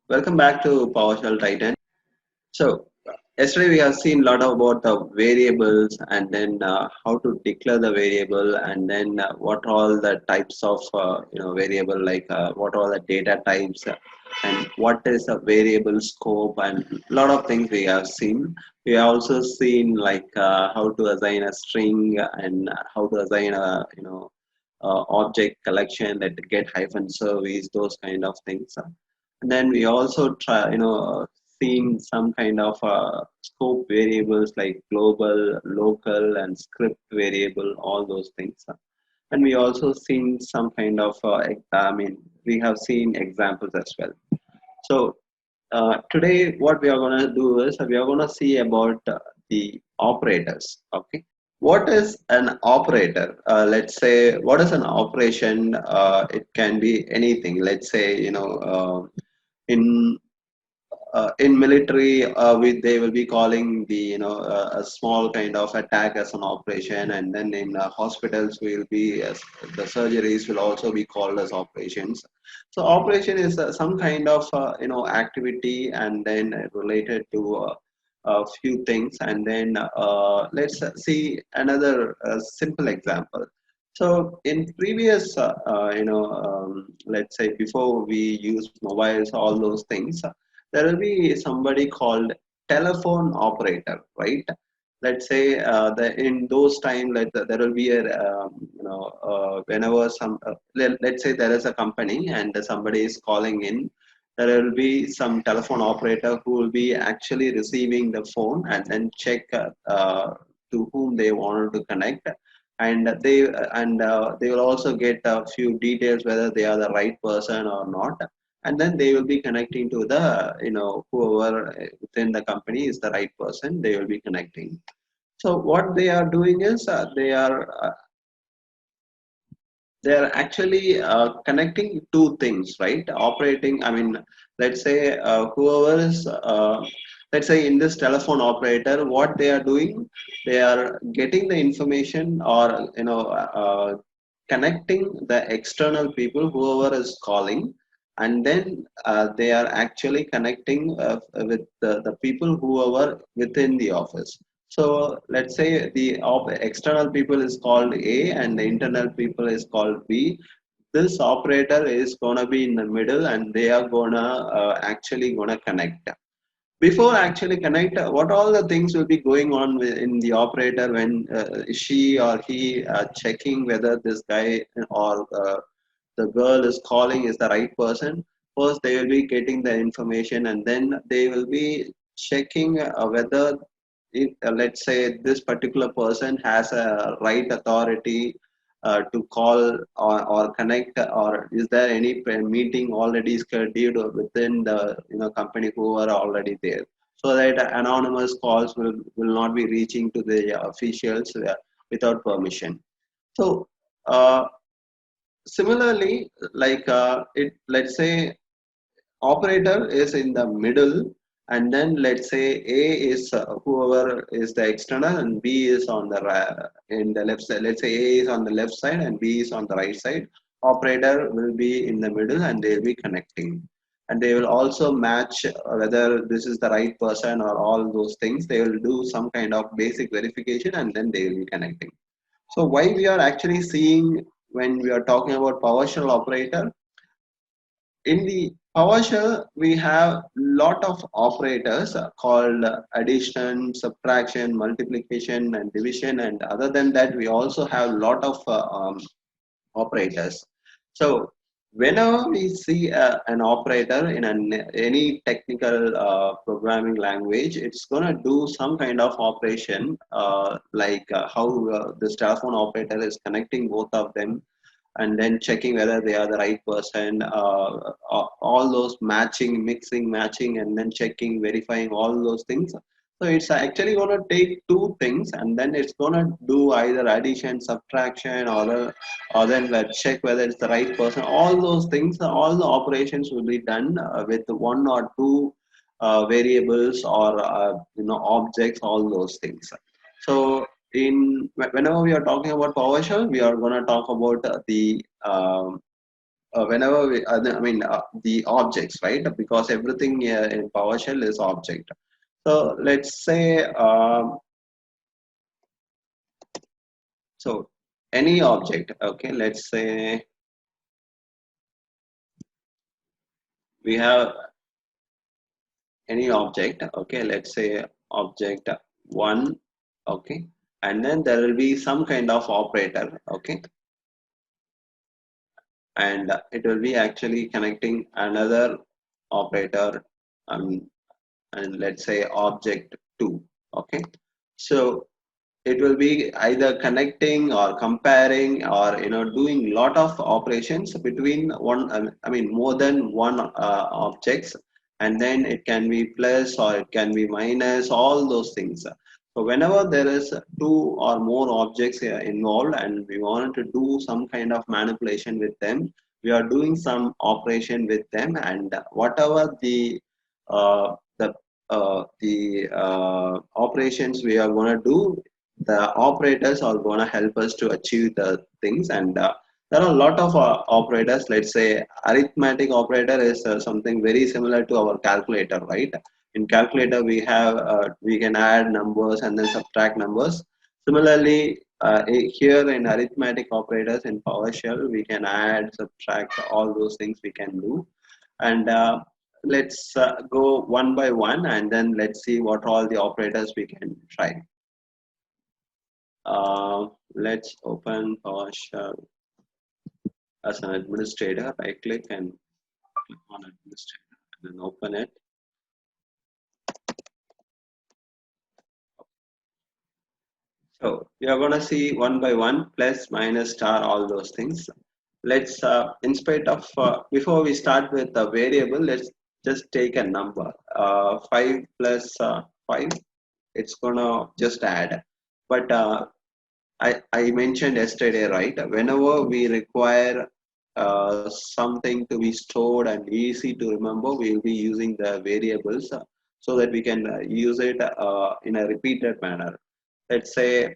Welcome back to PowerShell Titan. So, yesterday we have seen a lot about the variables and then how to declare the variable and then what all the types of variable like what all the data types and what is a variable scope and a lot of things we have seen. We have also seen like how to assign a string and how to assign a object collection that get hyphen service, those kind of things. And then we also try, seen some kind of scope variables like global, local, and script variable, all those things. And we also seen some kind of, we have seen examples as well. So today, what we are going to do is we are going to see about the operators. Okay, what is an operator? Let's say, what is an operation? It can be anything. Let's say, in military, they will be calling the a small kind of attack as an operation, and then in hospitals will be the surgeries will also be called as operations. So operation is some kind of activity, and then related to a few things, and then let's see another simple example. So in previous, let's say before we use mobiles, all those things, there will be somebody called telephone operator, right? Let's say in those time, there will be a whenever let's say there is a company and somebody is calling in, there will be some telephone operator who will be actually receiving the phone and then check to whom they wanted to connect, and they will also get a few details whether they are the right person or not, and then they will be connecting to the whoever within the company is the right person, they will be connecting. So what they are doing is they are actually connecting two things, right? Operating, I mean, let's say whoever is let's say in this telephone operator, what they are doing, they are getting the information, or connecting the external people whoever is calling, and then they are actually connecting with the people whoever within the office. So let's say the external people is called A and the internal people is called B. This operator is gonna be in the middle, and they are gonna actually gonna connect. Before actually connect, what all the things will be going on in the operator when she or he checking whether this guy or the girl is calling is the right person. First, they will be getting the information, and then they will be checking whether let's say this particular person has a right authority to call or connect, or is there any meeting already scheduled within the company who are already there, so that anonymous calls will not be reaching to the officials without permission. So similarly, like let's say operator is in the middle, and then let's say A is whoever is the external, and B is on the in the left side. Let's say A is on the left side and B is on the right side. Operator will be in the middle, and they will be connecting, and they will also match whether this is the right person or all those things. They will do some kind of basic verification, and then they will be connecting. So why we are actually seeing when we are talking about PowerShell operator, in the PowerShell, we have lot of operators called addition, subtraction, multiplication, and division. And other than that, we also have lot of operators. So whenever we see an operator in any technical programming language, it's going to do some kind of operation, like how this telephone operator is connecting both of them, and then checking whether they are the right person, all those matching, mixing, matching, and then checking, verifying all those things. So it's actually going to take two things, and then it's going to do either addition, subtraction, or then check whether it's the right person. All those things, all the operations will be done with one or two variables, or objects, all those things. So whenever we are talking about PowerShell, we are going to talk about the whenever we, I mean, the objects, right? Because everything in PowerShell is object. So let's say, so any object, okay, let's say we have any object, okay, let's say object one, okay, and then there will be some kind of operator, okay, and it will be actually connecting another operator, um, and let's say object 2, okay. So it will be either connecting or comparing or doing lot of operations between one, I mean more than one objects, and then it can be plus or it can be minus, all those things. So whenever there is two or more objects involved and we want to do some kind of manipulation with them, we are doing some operation with them, and whatever the operations we are going to do, the operators are going to help us to achieve the things. And there are a lot of operators. Let's say arithmetic operator is something very similar to our calculator, right? In calculator we have we can add numbers and then subtract numbers. Similarly, here in arithmetic operators in PowerShell, we can add, subtract, all those things we can do. And let's go one by one, and then let's see what all the operators we can try. Let's open PowerShell as an administrator. Right click and click on administrator and then open it. So we are going to see one by one, plus, minus, star, all those things. Let's, in spite of, before we start with the variable, let's just take a number. 5 plus 5, it's going to just add. But I mentioned yesterday, right? Whenever we require something to be stored and easy to remember, we will be using the variables so that we can use it in a repeated manner. Let's say,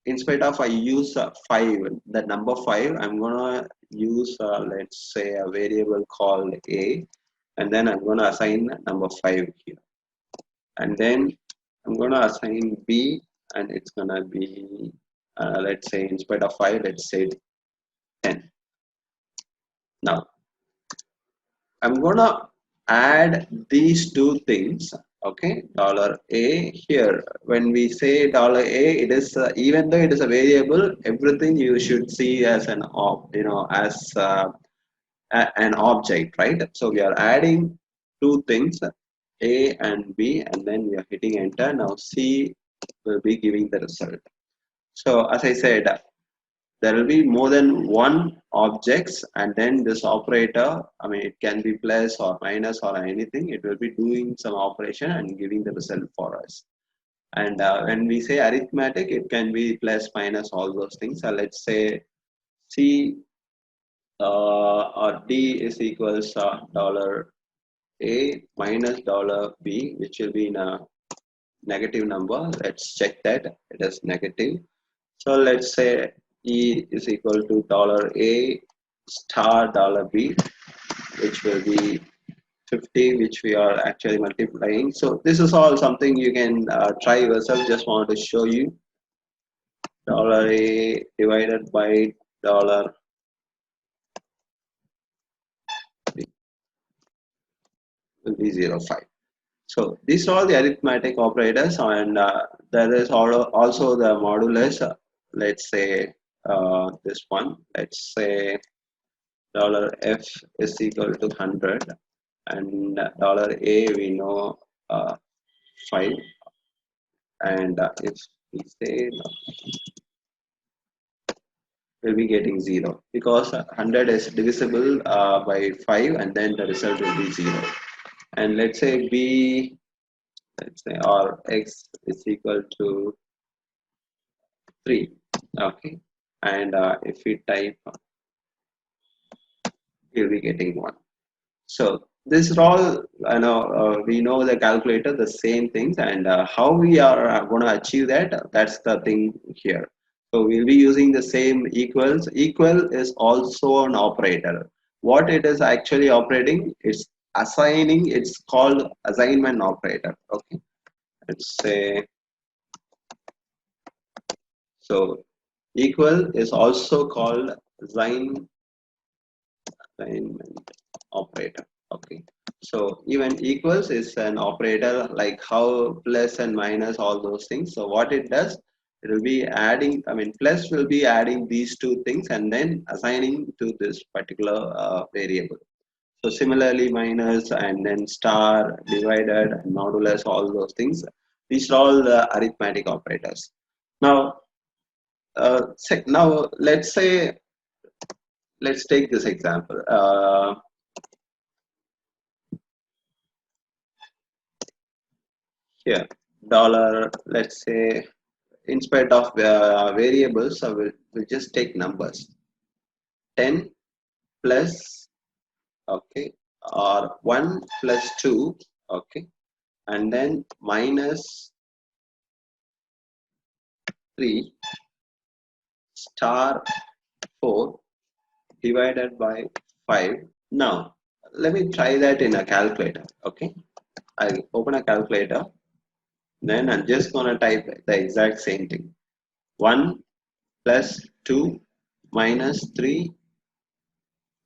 in spite of I use 5, the number 5, I'm gonna use let's say a variable called a, and then I'm gonna assign number 5 here, and then I'm gonna assign b, and it's gonna be let's say, in spite of 5, let's say 10. Now I'm gonna add these two things. Okay, dollar a here. When we say dollar a, it is even though it is a variable, everything you should see as an as an object, right? So we are adding two things, a and b, and then we are hitting enter. Now c will be giving the result. So as I said, there will be more than one objects, and then this operator, I mean, it can be plus or minus or anything, it will be doing some operation and giving the result for us. And when we say arithmetic, it can be plus, minus, all those things. So let's say c or d is equals dollar a minus dollar b, which will be in a negative number. Let's check that it is negative. So let's say E is equal to dollar a star dollar b, which will be 50, which we are actually multiplying. So this is all something you can try yourself. Just wanted to show you. Dollar a divided by dollar b will be 0.5. So these are all the arithmetic operators, and there is also the modulus. Let's say this one. Let's say dollar f is equal to 100, and dollar a we know 5, and if we say no, we'll be getting 0 because 100 is divisible by 5, and then the result will be 0. And let's say b, let's say, or x is equal to 3, okay, and if we type, we'll be getting 1. So this is all, we know the calculator, the same things, and how we are going to achieve that, that's the thing here. So we'll be using the same equals. Equal is also an operator. what it is actually operating, it's assigning, it's called assignment operator. Okay, let's say, so equal is also called assignment operator. Okay, so even equals is an operator, like how plus and minus, all those things. So what it does, it will be adding, I mean plus will be adding these two things and then assigning to this particular variable. So similarly minus and then star, divided, modulus, all those things, these are all the arithmetic operators. Now now let's say, let's take this example. Here, dollar, let's say, instead of variables, I will just take numbers. 10 plus, okay, or 1 plus 2, okay, and then minus 3 star 4 divided by 5. Now, let me try that in a calculator, okay. I'll open a calculator, then I'm just gonna type the exact same thing. 1 plus 2 minus 3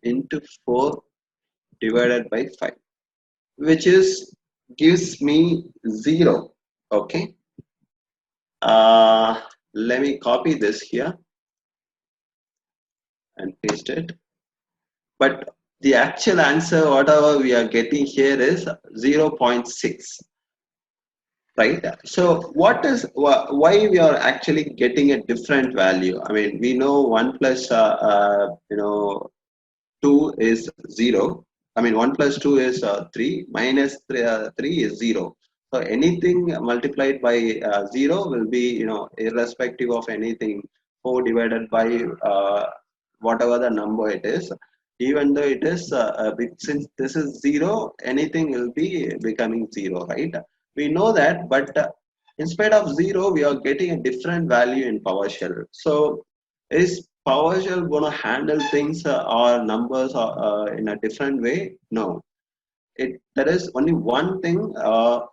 into 4 divided by 5, which is gives me 0. Okay, let me copy this here and paste it. But the actual answer, whatever we are getting here, is 0.6. Right. So what is, why we are actually getting a different value? I mean, we know 1 plus 2 is 0. I mean 1 plus 2 is 3, minus 3 is 0. So anything multiplied by 0 will be, irrespective of anything, 4 divided by whatever the number it is. Even though it is since this is 0, anything will be becoming 0, right? We know that, but instead of 0, we are getting a different value in PowerShell. So is PowerShell going to handle things or numbers in a different way? No. There is only one thing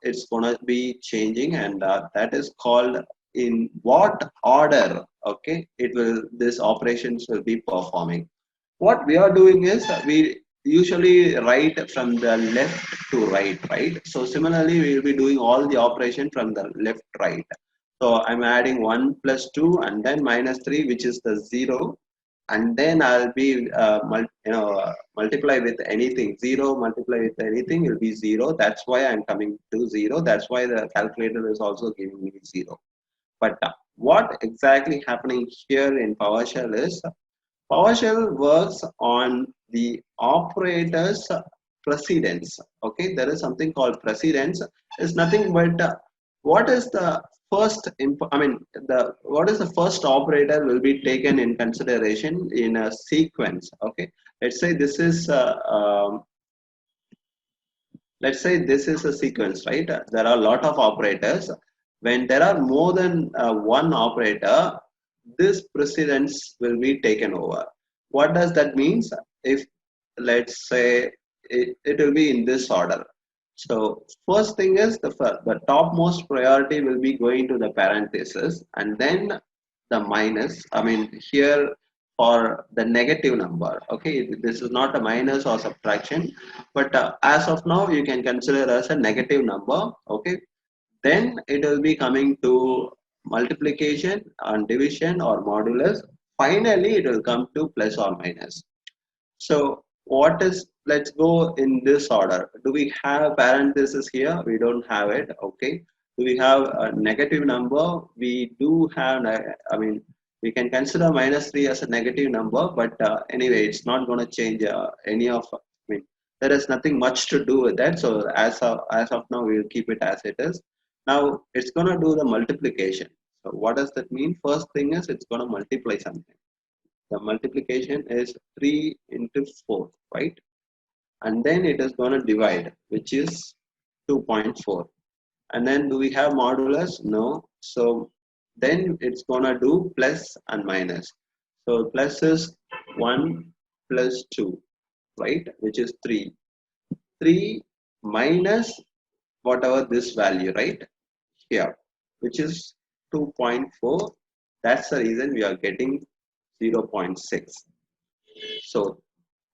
it's going to be changing, and that is called in what order. Okay, it will, this operations will be performing. What we are doing is we usually write from the left to right, right? So similarly, we will be doing all the operation from the left right. So I'm adding 1 plus 2 and then minus 3, which is the 0. And then I'll be multiply with anything. 0 multiply with anything will be 0. That's why I'm coming to 0. That's why the calculator is also giving me 0. But what exactly happening here in PowerShell is, PowerShell works on the operator's precedence. Okay, there is something called precedence. It's nothing but what is the first. I mean, the what is the first operator will be taken in consideration in a sequence. Okay, let's say this is let's say this is a sequence, right? There are a lot of operators. When there are more than one operator, this precedence will be taken over. What does that mean? If, let's say, it will be in this order. So first thing is the topmost priority will be going to the parenthesis, and then the minus. I mean here for the negative number. Okay, this is not a minus or subtraction, but as of now you can consider as a negative number. Okay, then it will be coming to multiplication and division or modulus. Finally it will come to plus or minus. So what is, let's go in this order. Do we have parenthesis here? We don't have it. Okay, do we have a negative number? We do have, I mean, we can consider minus 3 as a negative number, but anyway, it's not going to change any of, I mean, there is nothing much to do with that. So as of now, we'll keep it as it is. Now it's going to do the multiplication. So what does that mean? First thing is it's going to multiply something. The multiplication is 3 into 4, right? And then it is going to divide, which is 2.4. And then do we have modulus? No. So then it's going to do plus and minus. So plus is 1 plus 2. right, which is 3. 3 minus whatever this value, right, here, which is 2.4. That's the reason we are getting 0.6. So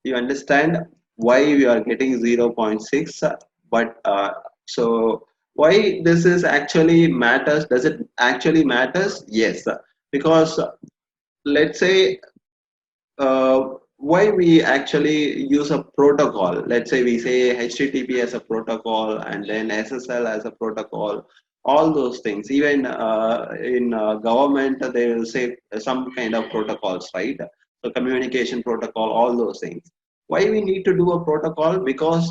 you understand why we are getting 0.6, but so why this is actually matters? Does it actually matters? Yes, because let's say why we actually use a protocol. Let's say we say HTTP as a protocol and then SSL as a protocol. All those things, even in government, they will say some kind of protocols, right? So communication protocol, all those things. Why we need to do a protocol? Because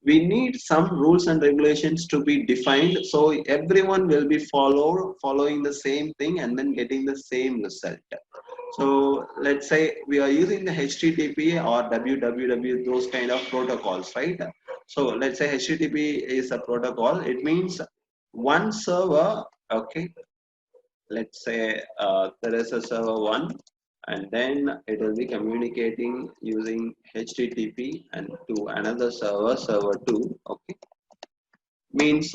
we need some rules and regulations to be defined, so everyone will be following the same thing and then getting the same result. So let's say we are using the HTTP or www, those kind of protocols, right? So let's say HTTP is a protocol. It means one server, okay? Let's say there is a server 1, and then it will be communicating using HTTP and to another server, server 2, okay? Means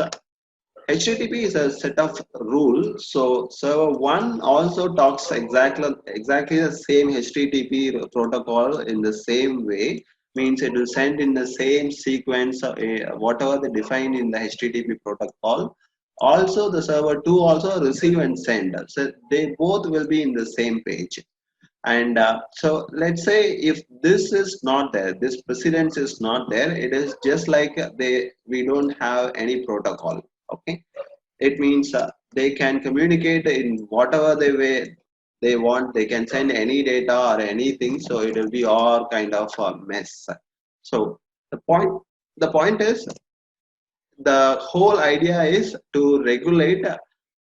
HTTP is a set of rules. So server 1 also talks exactly the same HTTP protocol in the same way. Means it will send in the same sequence, whatever they define in the HTTP protocol. Also, the server 2 also receive and send. So they both will be in the same page. And so let's say if this is not there, this precedence is not there, it is just like we don't have any protocol. Okay, it means they can communicate in whatever they way they want. They can send any data or anything, so it will be all kind of a mess. So the point is, the whole idea is to regulate.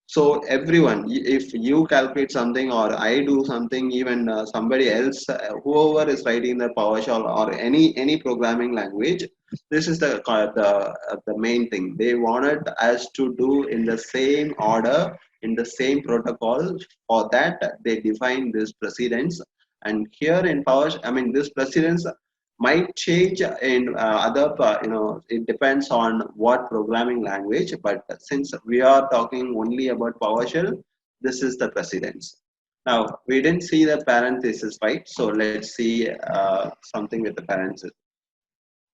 So everyone, if you calculate something or I do something, even somebody else, whoever is writing the PowerShell or any programming language, this is the main thing they wanted us to do in the same order, in the same protocol. For that they define this precedence. And here in PowerShell, I mean, this precedence might change in other it depends on what programming language, but since we are talking only about PowerShell, this is the precedence. Now we didn't see the parenthesis, right? So let's see something with the parenthesis.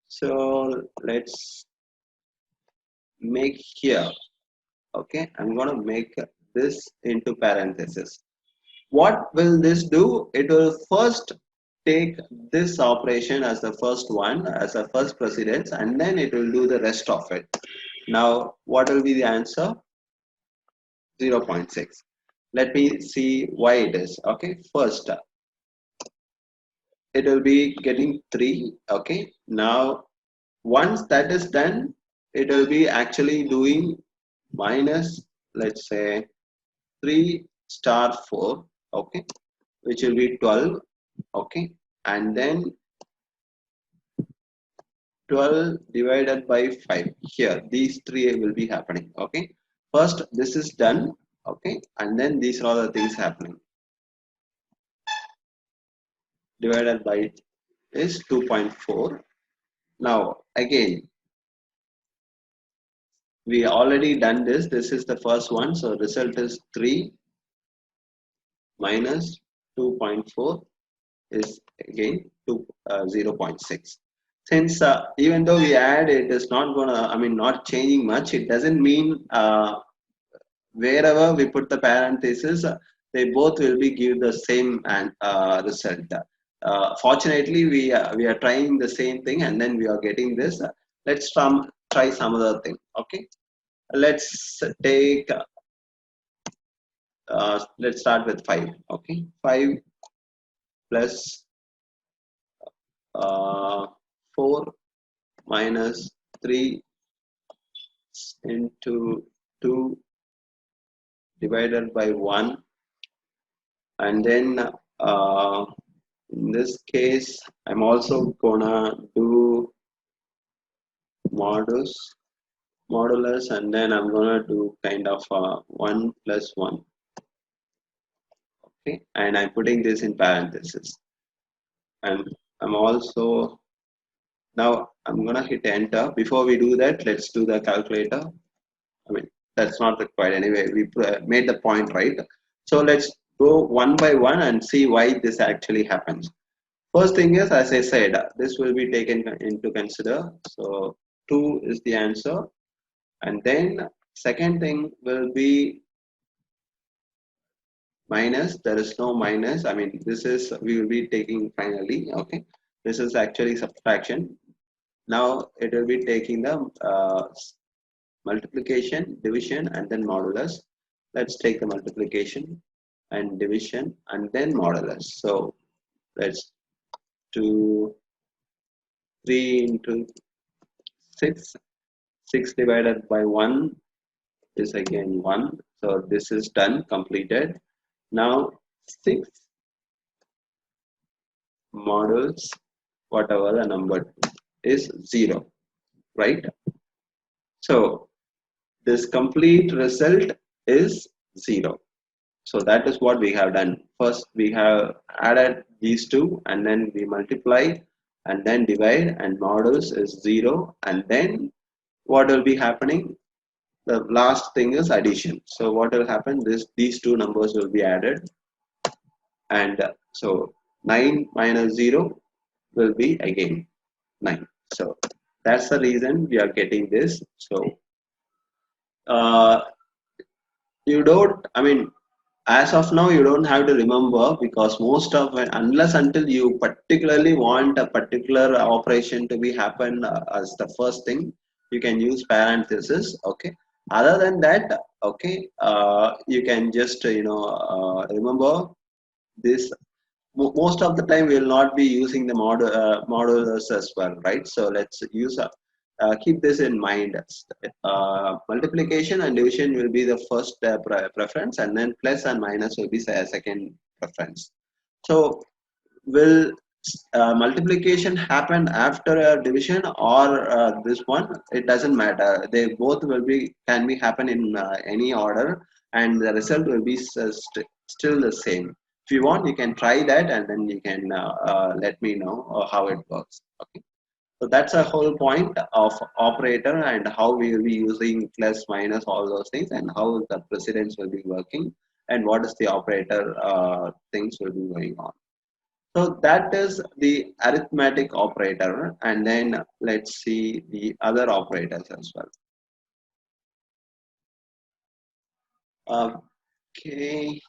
So let's make here, okay, I'm going to make this into parenthesis. What will this do? It will first take this operation as the first one, as a first precedence, and then it will do the rest of it. Now what will be the answer? 0.6. Let me see why it is. Okay, first it will be getting 3. Okay, now once that is done, it will be actually doing minus, let's say, 3 star 4, okay, which will be 12, okay, and then 12 divided by 5. Here these three will be happening. Okay, first this is done, okay, and then these are all the things happening. Divided by is 2.4. Now again, we already done this. This is the first one, so result is 3 minus 2.4 is again 0.6. Since even though we add, it is not gonna, I mean, not changing much. It doesn't mean wherever we put the parenthesis, they both will be give the same result. Fortunately, we are trying the same thing, and then we are getting this. Let's try some other thing. Okay, let's take. Let's start with 5. Okay, 5 plus 4 minus 3 into 2 divided by 1, and then in this case I'm also gonna do modulus, and then I'm gonna do kind of 1 plus 1. Okay, and I'm putting this in parentheses, and I'm also Now I'm gonna hit enter. Before we do that, let's do the calculator. I mean, that's not required anyway. We made the point, right? So let's go one by one and see why this actually happens. First thing is, as I said, this will be taken into consider. So 2 is the answer. And then second thing will be minus. There is no minus. I mean, this is, we will be taking finally, okay. This is actually subtraction. Now it will be taking the multiplication, division, and then modulus. Let's take the multiplication and division and then modulus. So let's do 3 into 6. 6 divided by 1 is again 1. So this is done, completed. Now 6 modules, whatever the number is 0, right? So this complete result is 0. So that is what we have done. First we have added these two and then we multiply and then divide, and modulus is 0, and then what will be happening? The last thing is addition. So what will happen? These two numbers will be added, and so 9 minus 0 will be again 9. So that's the reason we are getting this. So uh, you don't, I mean, as of now you don't have to remember, because most of it, unless until you particularly want a particular operation to be happen as the first thing, you can use parenthesis, okay. Other than that, okay, you can just remember this. Most of the time we will not be using the modulus as well, right? So let's use keep this in mind. Multiplication and division will be the first preference, and then plus and minus will be second preference. So will multiplication happen after a division or this one? It doesn't matter. They both will be, can be happen in any order, and the result will be still the same. If you want, you can try that, and then you can let me know how it works. Okay. So that's a whole point of operator, and how we will be using plus, minus, all those things, and how the precedence will be working, and what is the operator things will be going on. So that is the arithmetic operator, and then let's see the other operators as well. Okay.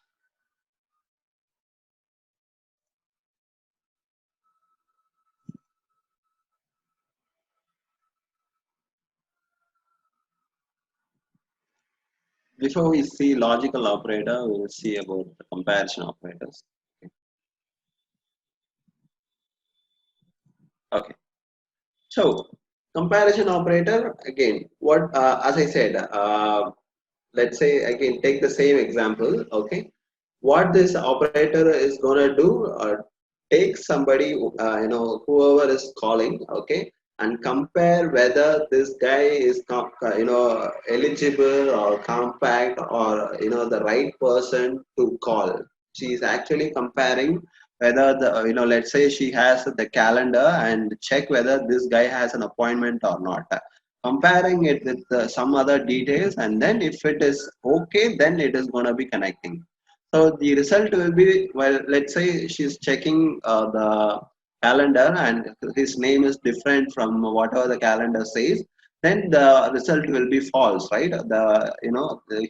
Before we see logical operator, we will see about the comparison operators. Okay. So comparison operator, again, what as I said, let's say again take the same example. Okay, what this operator is gonna do, take somebody, whoever is calling, okay, and compare whether this guy is eligible or compact, or the right person to call. She is actually comparing whether the, let's say she has the calendar, and check whether this guy has an appointment or not, comparing it with some other details, and then if it is okay, then it is going to be connecting. So the result will be, well, let's say she's checking the calendar and his name is different from whatever the calendar says, then the result will be false, right?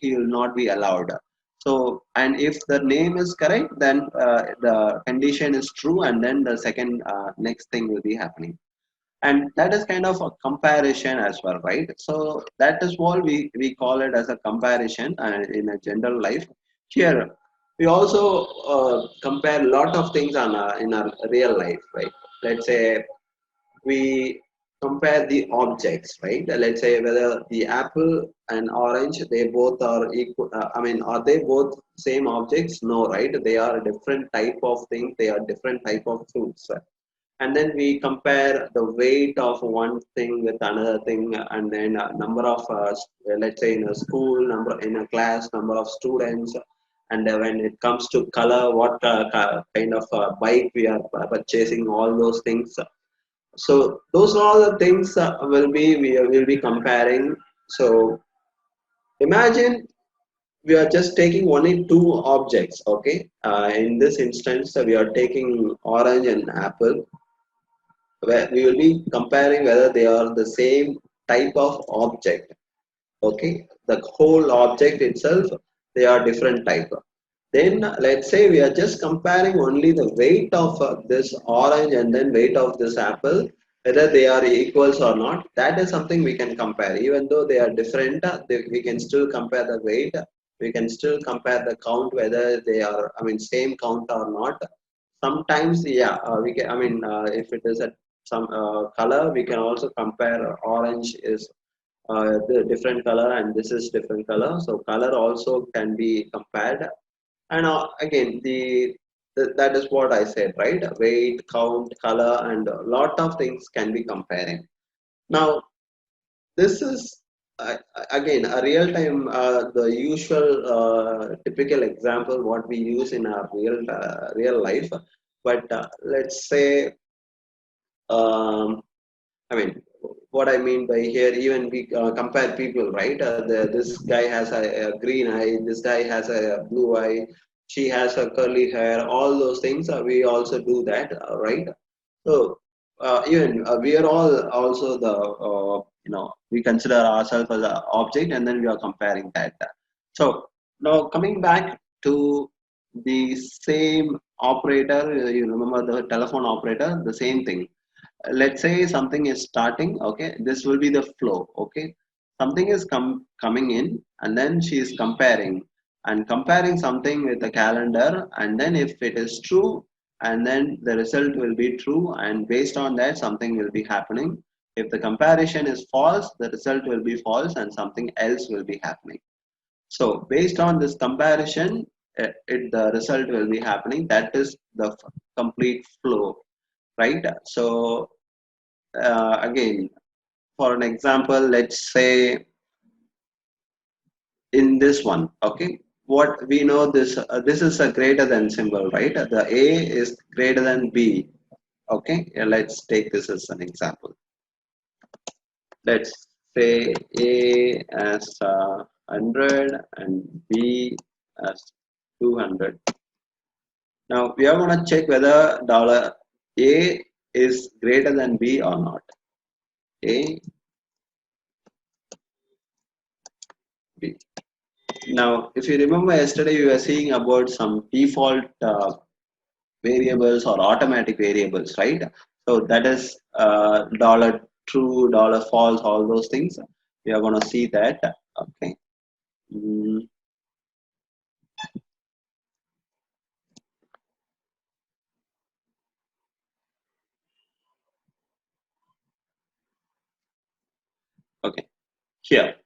He will not be allowed. So, and if the name is correct, then the condition is true, and then the second next thing will be happening. And that is kind of a comparison as well, right? So that is what we call it as a comparison in a general life. Here we also compare a lot of things in our real life, right? Let's say we compare the objects, right? Let's say whether the apple and orange, they both are equal. I mean, are they both same objects? No, right? They are a different type of thing, they are different type of fruits. And then we compare the weight of one thing with another thing, and then number of let's say in a school, number in a class, number of students, and when it comes to color, what kind of bike we are purchasing, all those things. So those are all the things we will be comparing. So imagine we are just taking only two objects. Okay, in this instance, we are taking orange and apple, where we will be comparing whether they are the same type of object. Okay, the whole object itself, they are different type. Then let's say we are just comparing only the weight of this orange and then weight of this apple, whether they are equals or not. That is something we can compare. Even though they are different, we can still compare the weight. We can still compare the count, whether they are, I mean, same count or not. Sometimes, yeah, we can. I mean, if it is a some color, we can also compare. Orange is the different color and this is different color, so color also can be compared. And again, that is what I said, right? Weight, count, color, and a lot of things can be comparing. Now this is again a real time, the usual typical example what we use in our real life. But let's say, um, I mean, what I mean by here, even we compare people, right? This guy has a green eye, this guy has a blue eye, she has a curly hair, all those things. We also do that, right? So even we are all also the, we consider ourselves as an object, and then we are comparing that. So now coming back to the same operator, you remember the telephone operator, the same thing. Let's say something is starting. Okay, this will be the flow. Okay, something is coming in, and then she is comparing something with the calendar, and then if it is true, and then the result will be true, and based on that something will be happening. If the comparison is false, the result will be false and something else will be happening. So based on this comparison, the result will be happening. That is the complete flow, right? So again, for an example, let's say in this one. Okay, what we know, this is a greater than symbol, right? The A is greater than B. Okay, yeah, let's take this as an example. Let's say A as 100 and B as 200. Now we are going to check whether dollar A is greater than B or not. A, B. Now, if you remember yesterday, we were seeing about some default variables or automatic variables, right? So that is dollar true, dollar false, all those things. We are going to see that. Okay. Mm, okay. Here,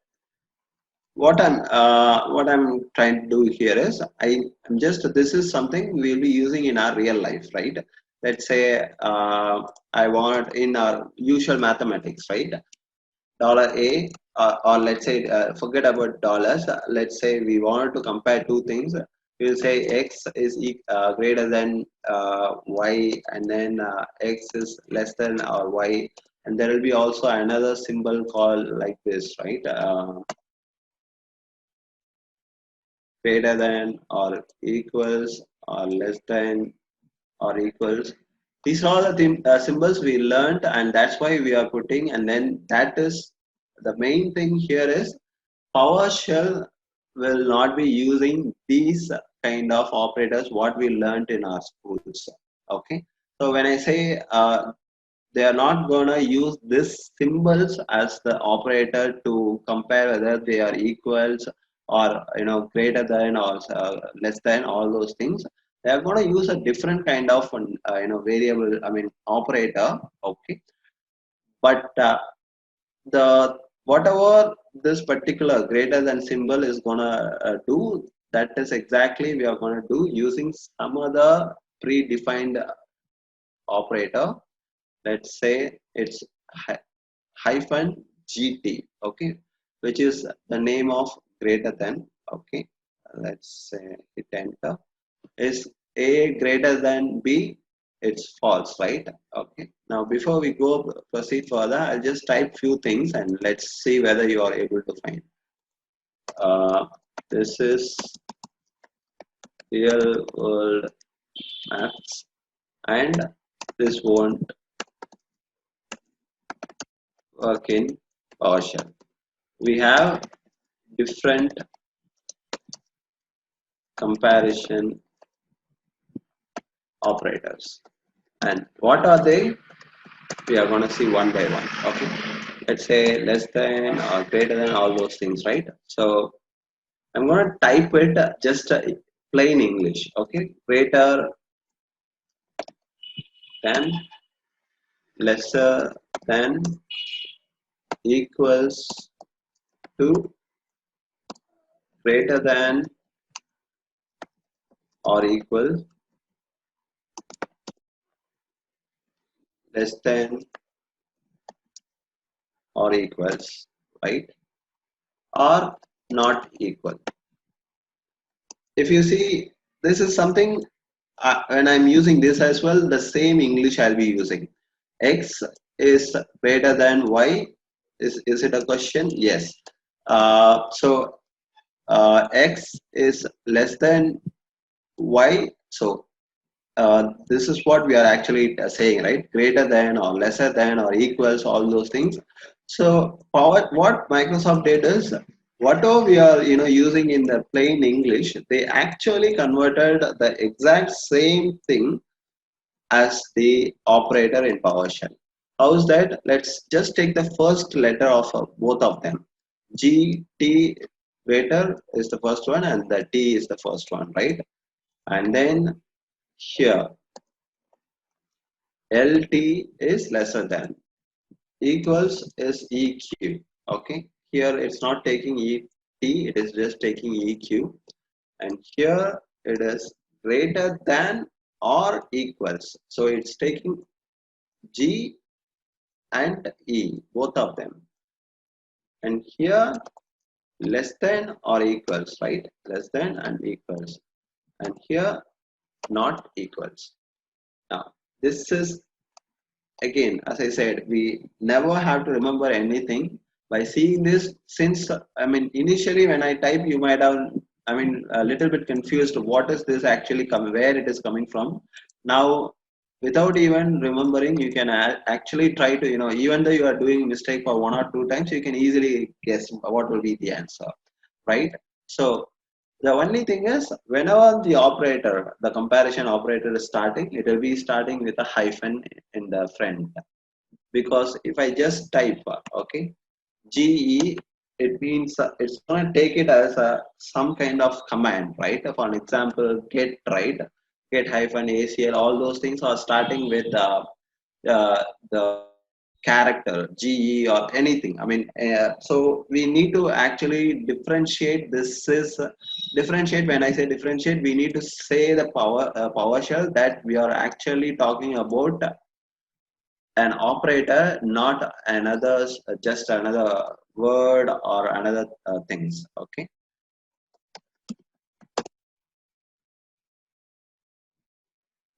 what I'm trying to do here is, I'm just, this is something we'll be using in our real life, right? Let's say I want in our usual mathematics, right? Dollar A, or let's say forget about dollars. Let's say we wanted to compare two things. We will say X is greater than Y, and then X is less than or Y, and there will be also another symbol called like this, right? Greater than or equals or less than or equals. These are all the symbols we learned, and that's why we are putting. And then that is the main thing here is PowerShell will not be using these kind of operators what we learned in our schools. Okay, so when I say they are not gonna use this symbols as the operator to compare whether they are equals or greater than or less than, all those things. They are going to use a different kind of variable, I mean operator. Okay, but the whatever this particular greater than symbol is gonna do, that is exactly we are going to do using some other predefined operator. Let's say it's hyphen gt. Okay, which is the name of greater than. Okay, let's say hit enter. Is A greater than B? it's false, right? Okay. Now before we go proceed further, I'll just type few things and let's see whether you are able to find. Uh, this is real world maths and this won't work in PowerShell. We have different comparison operators. And what are they? We are going to see one by one. Okay. Let's say less than or greater than, all those things, right? So I'm going to type it just plain English. Okay. Greater than, lesser than, equals to, greater than or equal, less than or equals, right? Or not equal. If you see, this is something when I'm using this as well, the same English I'll be using. X is greater than Y. Is it a question? Yes. X is less than Y. So this is what we are actually saying, right? Greater than or lesser than or equals, all those things. So what Microsoft did is, whatever we are using in the plain English, they actually converted the exact same thing as the operator in PowerShell. How's that? Let's just take the first letter of both of them. G, T, greater is the first one and the T is the first one, right? And then here LT is lesser than, equals is EQ. Okay, here it's not taking ET, it is just taking EQ, and here it is greater than or equals. So it's taking G and E, both of them, and here less than or equals, right? Less than and equals, and here not equals. Now this is, again, as I said, we never have to remember anything by seeing this. Since I mean, initially when I type, you might have, I mean, a little bit confused. What is this actually coming? Where it is coming from? Now, without even remembering, you can actually try to, even though you are doing mistake for one or two times, you can easily guess what will be the answer, right? So the only thing is, whenever the operator, the comparison operator is starting, it will be starting with a hyphen in the front. Because if I just type, okay, GE, it means it's going to take it as some kind of command, right? For an example, get, right? Get hyphen ACL, all those things are starting with the character GE or anything. I mean, so we need to actually differentiate. This is differentiate. When I say differentiate, we need to say the PowerShell that we are actually talking about an operator, not another, just another word or another things. Okay,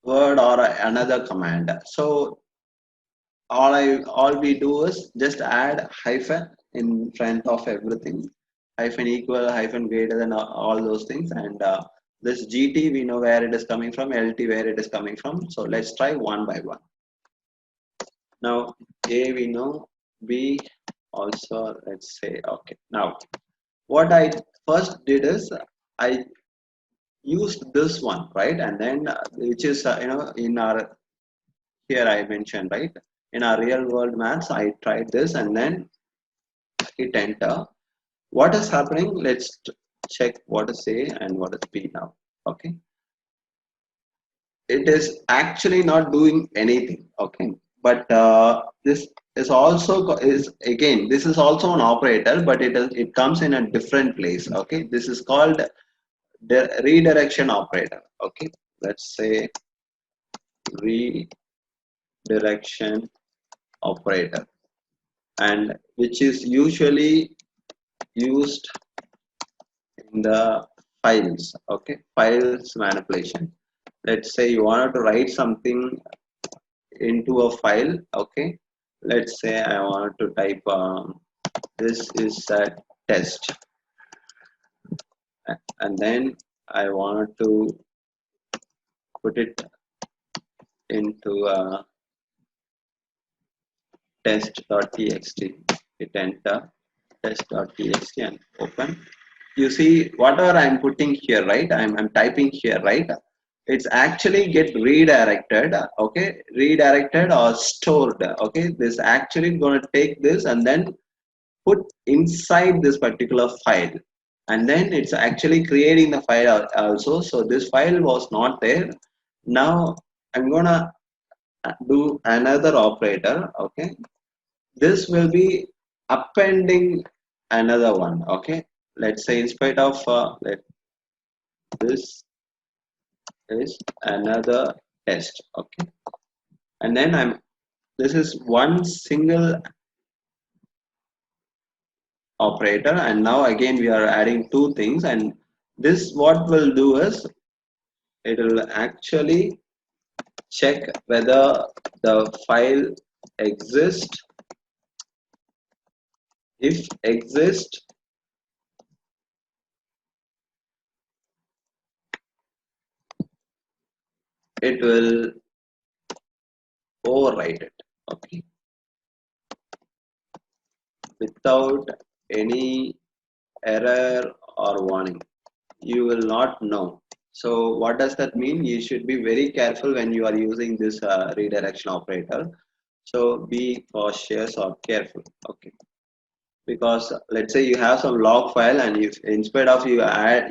word or another command. So all we do is just add hyphen in front of everything, hyphen equal, hyphen greater than, all those things, and this GT we know where it is coming from, LT where it is coming from. So let's try one by one. Now A we know, B also, let's say. Okay, now what I first did is I used this one, right? And then which is in our, here I mentioned, right, in our real world maths, I tried this and then hit enter. What is happening? Let's check what is A and what is B now. Okay, it is actually not doing anything. Okay, but this is also is, again, this is also an operator, but it comes in a different place. Okay, this is called the redirection operator. Okay, let's say redirection operator, and which is usually used in the files. Okay, files manipulation. let's say you wanted to write something into a file. Okay, let's say I wanted to type this is a test, and then I wanted to put it into test.txt. Hit enter, test.txt, and open. You see whatever I'm putting here, right? I'm typing here, right? It's actually get redirected, okay? Redirected or stored, okay? This actually going to take this and then put inside this particular file, and then it's actually creating the file also. So this file was not there. Now I'm gonna do another operator, okay? This will be appending another one, okay? Let's say in spite of this is another test, okay? And then this is one single operator, and now again we are adding two things, and this what will do is it will actually check whether the file exists. If exists, it will overwrite it, okay, without any error or warning. You will not know. So what does that mean? You should be very careful when you are using this redirection operator. So be cautious or careful, okay? Because let's say you have some log file, and if instead of you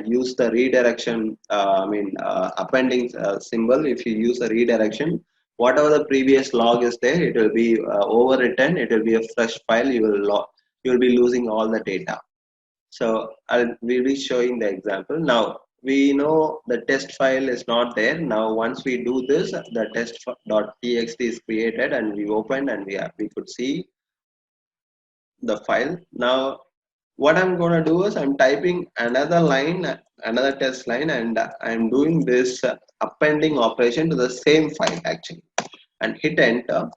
use the redirection, appending symbol, if you use a redirection, whatever the previous log is there, it will be overwritten. It will be a fresh file. You will be losing all the data. So we'll be showing the example. Now we know the test file is not there. Now once we do this, the test.txt is created, and we opened, and we could see the file. Now what I'm going to do is I'm typing another line, another test line, and I'm doing this appending operation to the same file actually, and hit enter.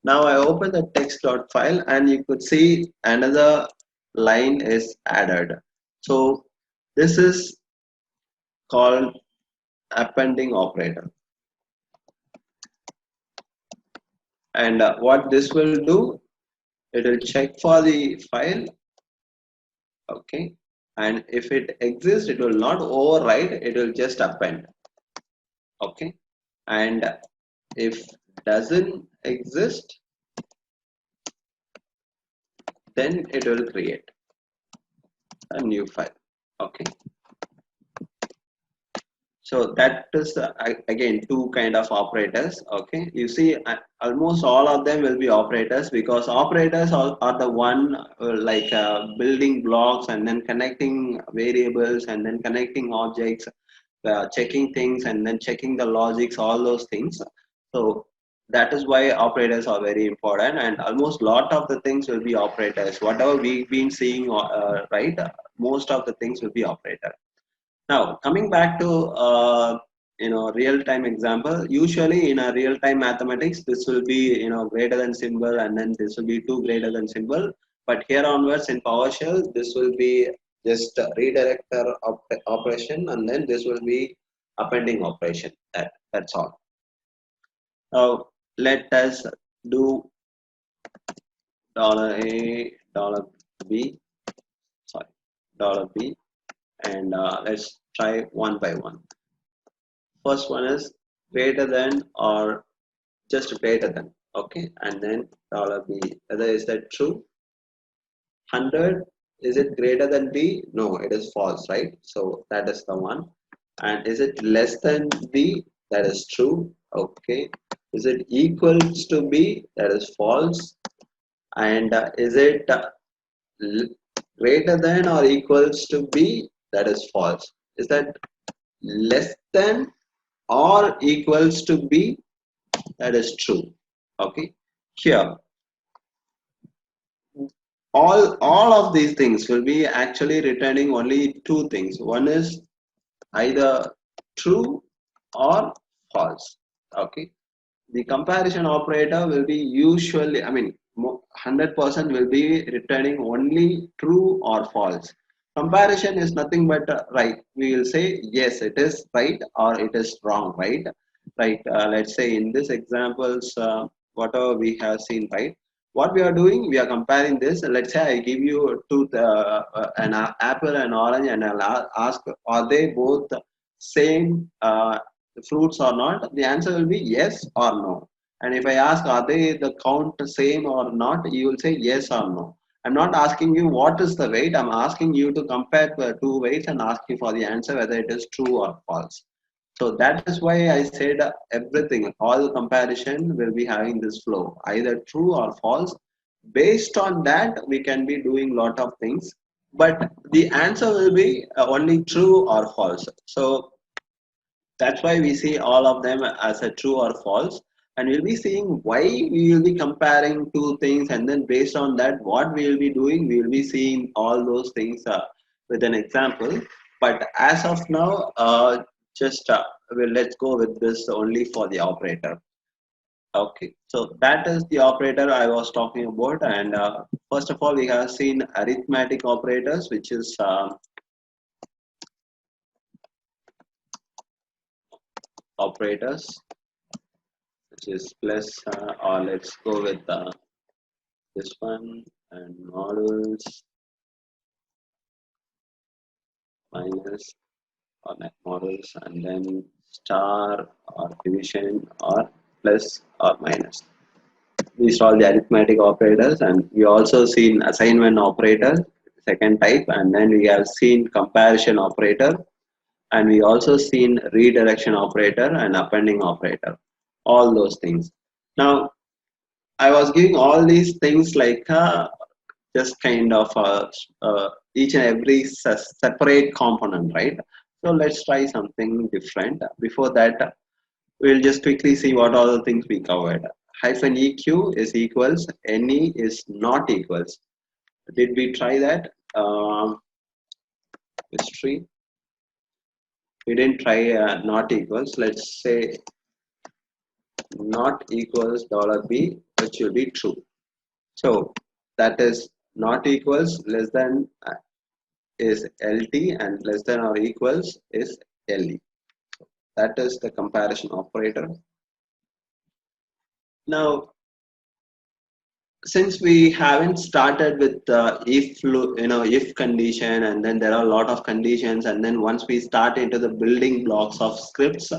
Now I open the text.file, and you could see another line is added. So this is called appending operator. And what this will do, it will check for the file, okay, and if it exists, it will not overwrite, it will just append, okay, and if doesn't exist, then it will create a new file, okay. So that is again two kind of operators, okay. You see almost all of them will be operators, because operators are the one building blocks, and then connecting variables, and then connecting objects, checking things, and then checking the logics, all those things. So that is why operators are very important, and almost lot of the things will be operators. Whatever we've been seeing, right, most of the things will be operator. Now coming back to real-time example. Usually in a real-time mathematics, this will be greater than symbol, and then this will be 2 greater than symbol. But here onwards in PowerShell, this will be just a redirector operation, and then this will be appending operation. That's all. Now let us do $A, $B, sorry, $B, and let's try one by one. First one is greater than or just greater than, okay, and then $B. Whether is that true? 100, is it greater than B? No, it is false, right? So that is the one. And is it less than B? That is true, okay. Is it equals to B? That is false. And is it greater than or equals to B? That is false. Is that less than or equals to B? That is true, okay. Here all of these things will be actually returning only two things. One is either true or false. Okay, the comparison operator will be usually, 100% will be returning only true or false. Comparison is nothing but right. We will say yes, it is right or it is wrong, right? Right. Let's say in this examples, whatever we have seen, right? What we are doing, we are comparing this. Let's say I give you two, apple and orange, and I'll ask, are they both same fruits or not? The answer will be yes or no. And if I ask, are they the count same or not? You will say yes or no. I'm not asking you what is the weight. I'm asking you to compare the two weights and ask you for the answer whether it is true or false. So that is why I said everything, all comparison will be having this flow, either true or false. Based on that, we can be doing lot of things, but the answer will be only true or false. So that's why we see all of them as a true or false, and we'll be seeing why we will be comparing two things, and then based on that what we will be doing, we will be seeing all those things with an example. But as of now, just let's go with this only for the operator. Okay, so that is the operator I was talking about. And first of all, we have seen arithmetic operators, which is operators, which is plus, or let's go with this one, and models, minus, or net models, and then star or division or plus or minus. These are all the arithmetic operators. And we also seen assignment operator, second type, and then we have seen comparison operator, and we also seen redirection operator and appending operator, all those things. Now I was giving all these things like just kind of each and every separate component, right? So let's try something different. Before that, we'll just quickly see what all the things we covered. Hyphen EQ is equals, NE is not equals. Did we try that? History. We didn't try not equals. Let's say not equals $B, which will be true. So that is not equals less than is LT, and less than or equals is LE. That is the comparison operator. Now, since we haven't started with if condition, and then there are a lot of conditions, and then once we start into the building blocks of scripts,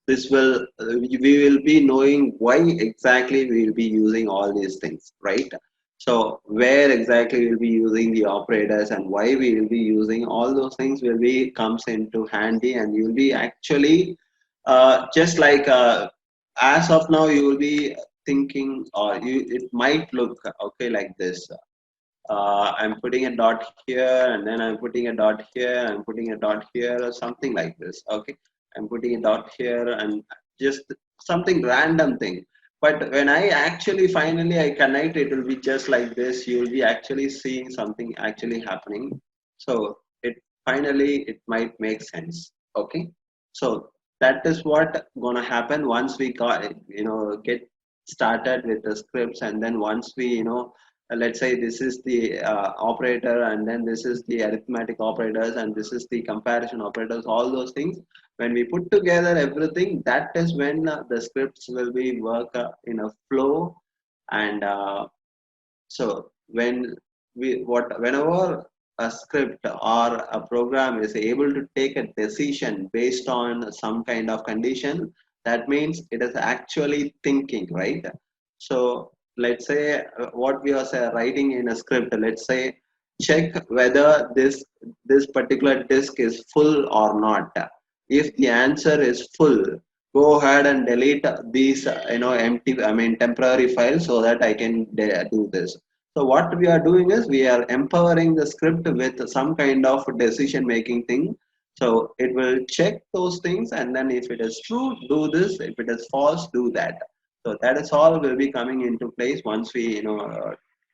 this will we will be knowing why exactly we will be using all these things, right? So where exactly we'll be using the operators and why we will be using all those things will be comes into handy, and you will be actually just like as of now you will be thinking, or it might look okay like this. I'm putting a dot here, and then I'm putting a dot here, I'm putting a dot here, or something like this. Okay, I'm putting a dot here, and just something random thing. But when I actually finally I connect, it will be just like this. You will be actually seeing something actually happening. So it finally it might make sense. Okay, so that is what gonna happen once we got get started with the scripts. And then once we let's say this is the operator, and then this is the arithmetic operators, and this is the comparison operators, all those things, when we put together everything, that is when the scripts will be work in a flow. And so whenever a script or a program is able to take a decision based on some kind of condition, that means it is actually thinking, right? So let's say what we are writing in a script, let's say check whether this particular disk is full or not. If the answer is full, go ahead and delete these empty, temporary files, so that I can do this. So what we are doing is we are empowering the script with some kind of decision making thing. So it will check those things, and then if it is true, do this. If it is false, do that. So that is all will be coming into place once we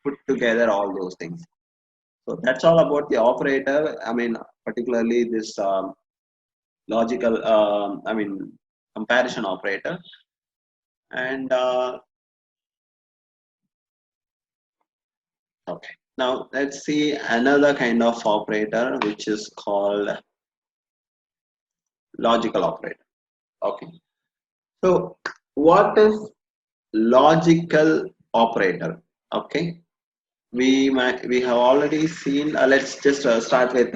put together all those things. So that's all about the operator. Particularly this logical, comparison operator. And okay, now let's see another kind of operator which is called logical operator. Okay, so what is logical operator? Okay, we have already seen. Let's just start with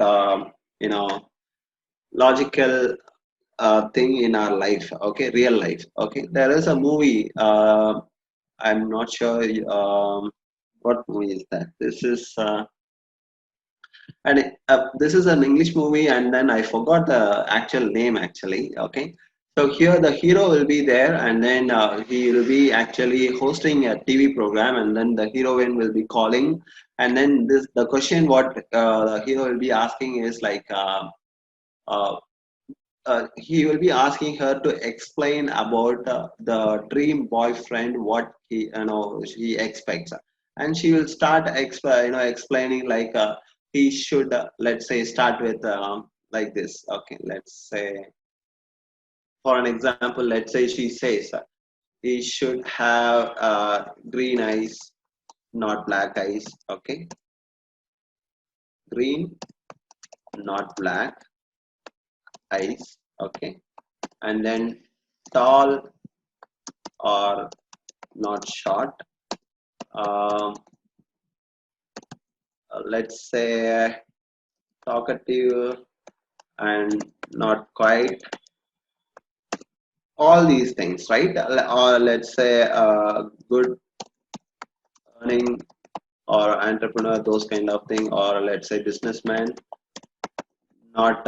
you know logical thing in our life. Okay, real life. Okay, there is a movie. I'm not sure what movie is that. This is this is an English movie, and then I forgot the actual name actually. Okay, so here the hero will be there, and then he will be actually hosting a TV program, and then the heroine will be calling, and then this the question what the hero will be asking is like. Uh, he will be asking her to explain about the dream boyfriend what he expects, and she will start explaining like he should let's say start with like this. Okay, let's say for an example, let's say she says he should have green eyes, not black eyes. Okay, green, not black eyes. Okay, and then tall or not short. um, let's say talkative and not quite, all these things, right? Or let's say good earning or entrepreneur, those kind of thing, or let's say businessman, not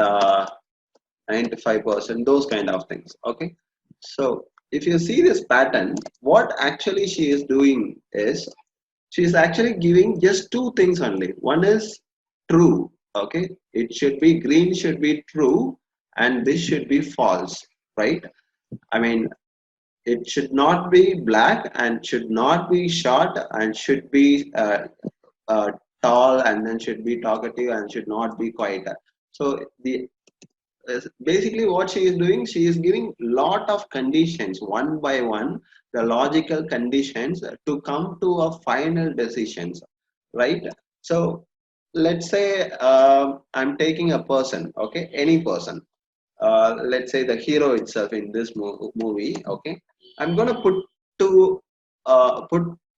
95%, those kind of things. Okay, so if you see this pattern, what actually she is doing is she's actually giving just two things only. One is true. Okay, it should be green, should be true, and this should be false, right? I mean, it should not be black and should not be short and should be uh, tall and then should be talkative and should not be quiet. So the basically what she is doing, she is giving lot of conditions one by one, the logical conditions to come to a final decisions, right? So let's say I'm taking a person, okay, any person, let's say the hero itself in this movie. Okay, I'm gonna put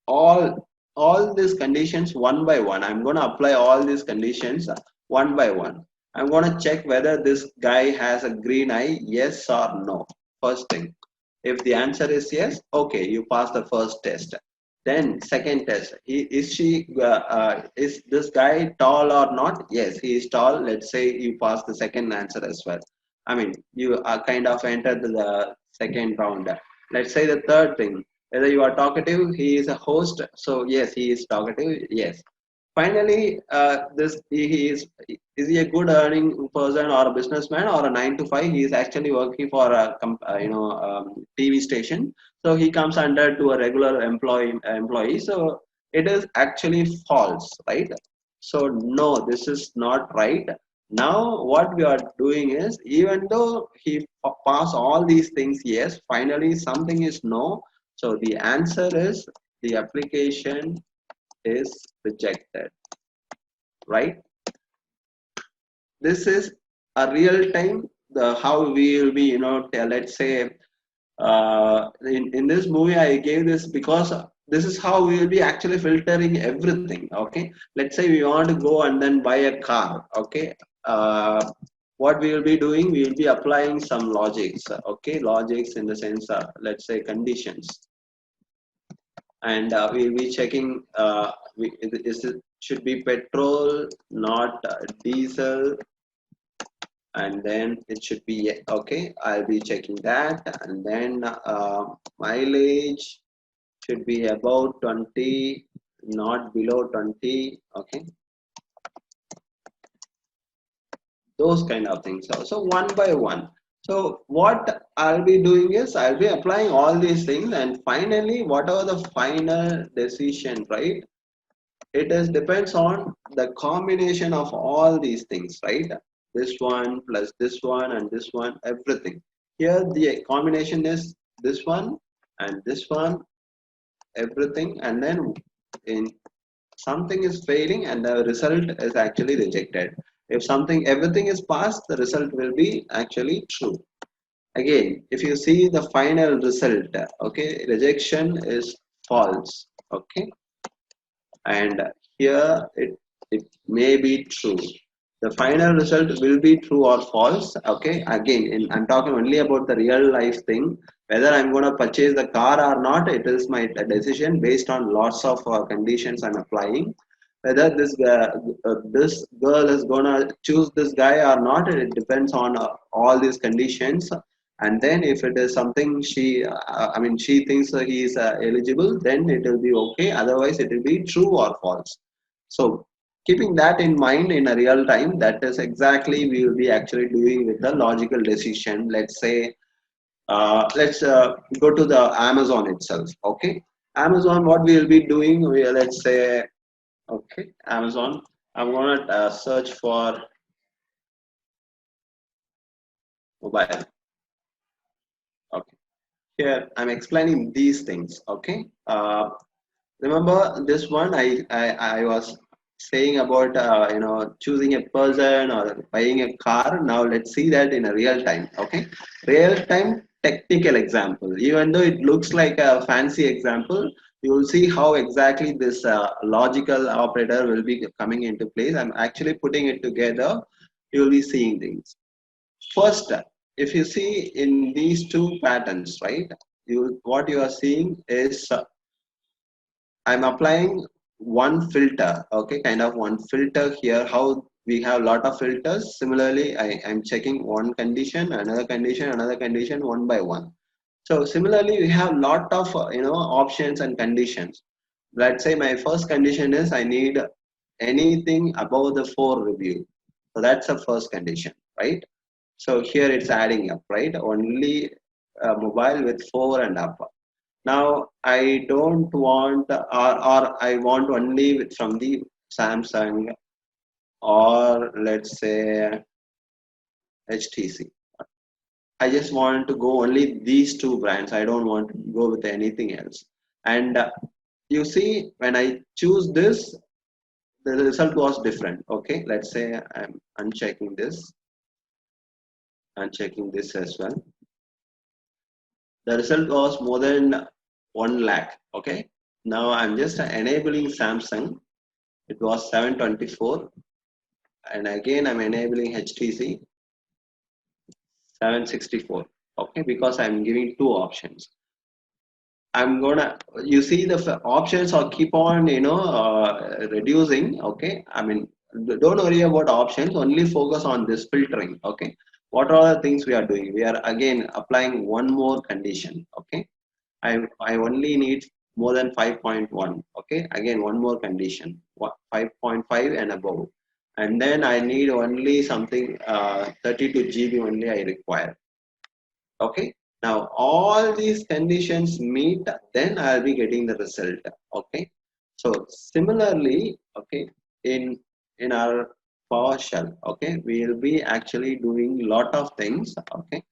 all these conditions one by one. I'm gonna apply all these conditions one by one. I'm gonna check whether this guy has a green eye, yes or no. First thing, if the answer is yes, okay, you pass the first test. Then second test, is this guy tall or not? Yes, he is tall. Let's say you pass the second answer as well. I mean, you are kind of entered the second round. Let's say the third thing, whether you are talkative, he is a host. So yes, he is talkative. Yes. Finally, this he is he a good earning person or a businessman or a 9 to 5? He is actually working for a TV station. So he comes under to a regular employee. So it is actually false, right? So no, this is not right. Now what we are doing is, even though he pass all these things, yes, finally something is no. So the answer is the application is rejected, right? This is a real time the how we will be, let's say in this movie I gave this because this is how we will be actually filtering everything. Okay, let's say we want to go and then buy a car. Okay, what we will be doing, we will be applying some logics. Okay, logics in the sense let's say conditions, and we will be checking it should be petrol, not diesel, and then it should be okay. I'll be checking that, and then mileage should be about 20, not below 20. Okay, those kind of things. So one by one. So what I'll be doing is I'll be applying all these things, and finally whatever the final decision, right, it is depends on the combination of all these things, right? This one plus this one and this one, everything. Here the combination is this one and this one, everything, and then in something is failing and the result is actually rejected. If something everything is passed, the result will be actually true. Again, if you see the final result, okay, rejection is false, okay, and here it may be true. The final result will be true or false, okay. Again, I'm talking only about the real life thing. Whether I'm going to purchase the car or not, it is my decision based on lots of conditions I'm applying. Whether this girl is going to choose this guy or not, it depends on all these conditions. And then if it is something she thinks he is eligible, then it will be okay, otherwise it will be true or false. So keeping that in mind in a real time, that is exactly we will be actually doing with the logical decision. Let's say let's go to the Amazon itself, okay. Amazon, what we will be doing, let's say, okay, Amazon, I'm going to search for mobile, okay. Here I'm explaining these things, okay. Remember this one, I was saying about choosing a person or buying a car. Now let's see that in a real time, okay. Real time technical example. Even though it looks like a fancy example, you will see how exactly this logical operator will be coming into place. I'm actually putting it together. You will be seeing things. First, if you see in these two patterns, right, what you are seeing is I'm applying one filter, okay, kind of one filter here. How we have lot of filters. Similarly, I'm checking one condition, another condition, one by one. So similarly, we have lot of options and conditions. Let's say my first condition is I need anything above the 4 review. So that's the first condition, right? So here it's adding up, right? Only mobile with 4 and up. Now I don't want, or I want only from the Samsung, or let's say HTC. I just want to go only these two brands. I don't want to go with anything else. And you see, when I choose this, the result was different. Okay, let's say I'm unchecking this as well. The result was more than 1 lakh. Okay, now I'm just enabling Samsung. It was 724, and again I'm enabling HTC 764. Okay, because I'm giving two options. I'm gonna, you see the options are keep on reducing. Okay, I mean, don't worry about options, only focus on this filtering. Okay, what are the things we are doing? We are again applying one more condition. Okay, I only need more than 5.1. Okay, again one more condition, 5.5 and above, and then I need only something 32 GB only I require. Okay, now all these conditions meet, then I'll be getting the result. Okay, so similarly, okay, in our PowerShell, okay, we'll be actually doing lot of things. Okay,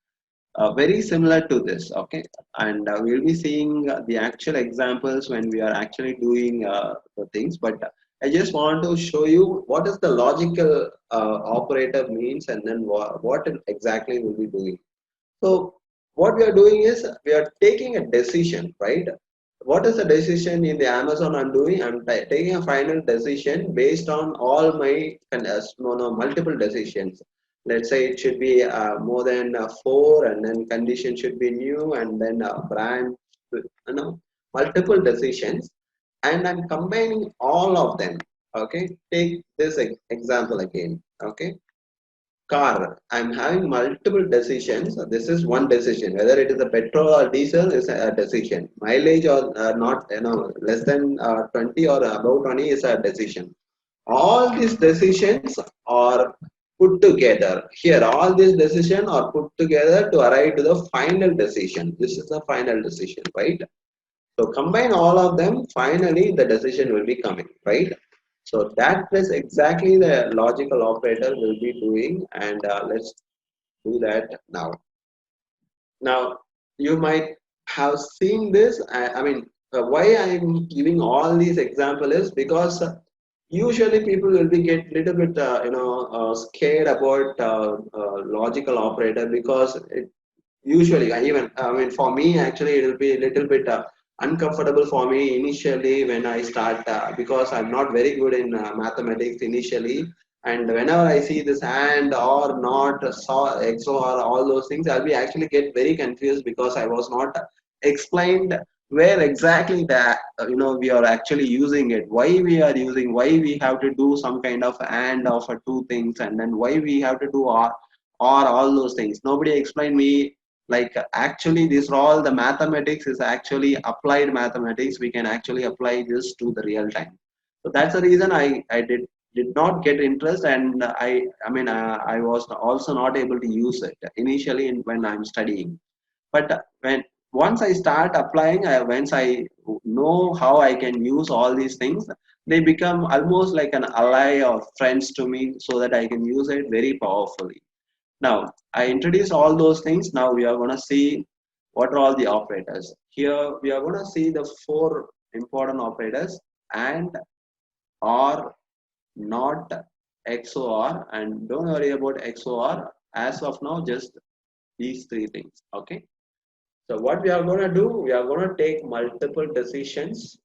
very similar to this. Okay, and we'll be seeing the actual examples when we are actually doing the things. But I just want to show you what is the logical operator means, and then what exactly we'll be doing. So what we are doing is we are taking a decision, right? What is the decision in the Amazon I'm doing? I'm taking a final decision based on all my multiple decisions. Let's say it should be more than 4, and then condition should be new, and then brand, multiple decisions, and I'm combining all of them. Okay, take this example again. Okay, car, I'm having multiple decisions. This is one decision. Whether it is a petrol or diesel is a decision. Mileage or not, less than 20 or above 20 is a decision. All these decisions are put together. Here, all these decisions are put together to arrive to the final decision. This is the final decision, right? So combine all of them, finally the decision will be coming, right? So that is exactly the logical operator will be doing, and let's do that now. Now, you might have seen this. I mean, why I'm giving all these example is because usually people will be get little bit scared about logical operator because usually I mean for me actually it will be a little bit uncomfortable for me initially when I start because I'm not very good in mathematics initially, and whenever I see this and or not saw XOR all those things, I'll be actually get very confused because I was not explained where exactly that we are actually using it, why we are using, why we have to do some kind of and of two things, and then why we have to do or all those things. Nobody explained me like actually these are all the mathematics is actually applied mathematics. We can actually apply this to the real time. So that's the reason I did not get interest, and I mean I was also not able to use it initially when I'm studying. But when once I start applying, once I know how I can use all these things, they become almost like an ally or friends to me, so that I can use it very powerfully. Now, I introduced all those things. Now we are going to see what are all the operators. Here we are going to see the four important operators: and, or, not, XOR, and don't worry about XOR as of now, just these three things. Okay. So what we are going to do, we are going to take multiple decisions.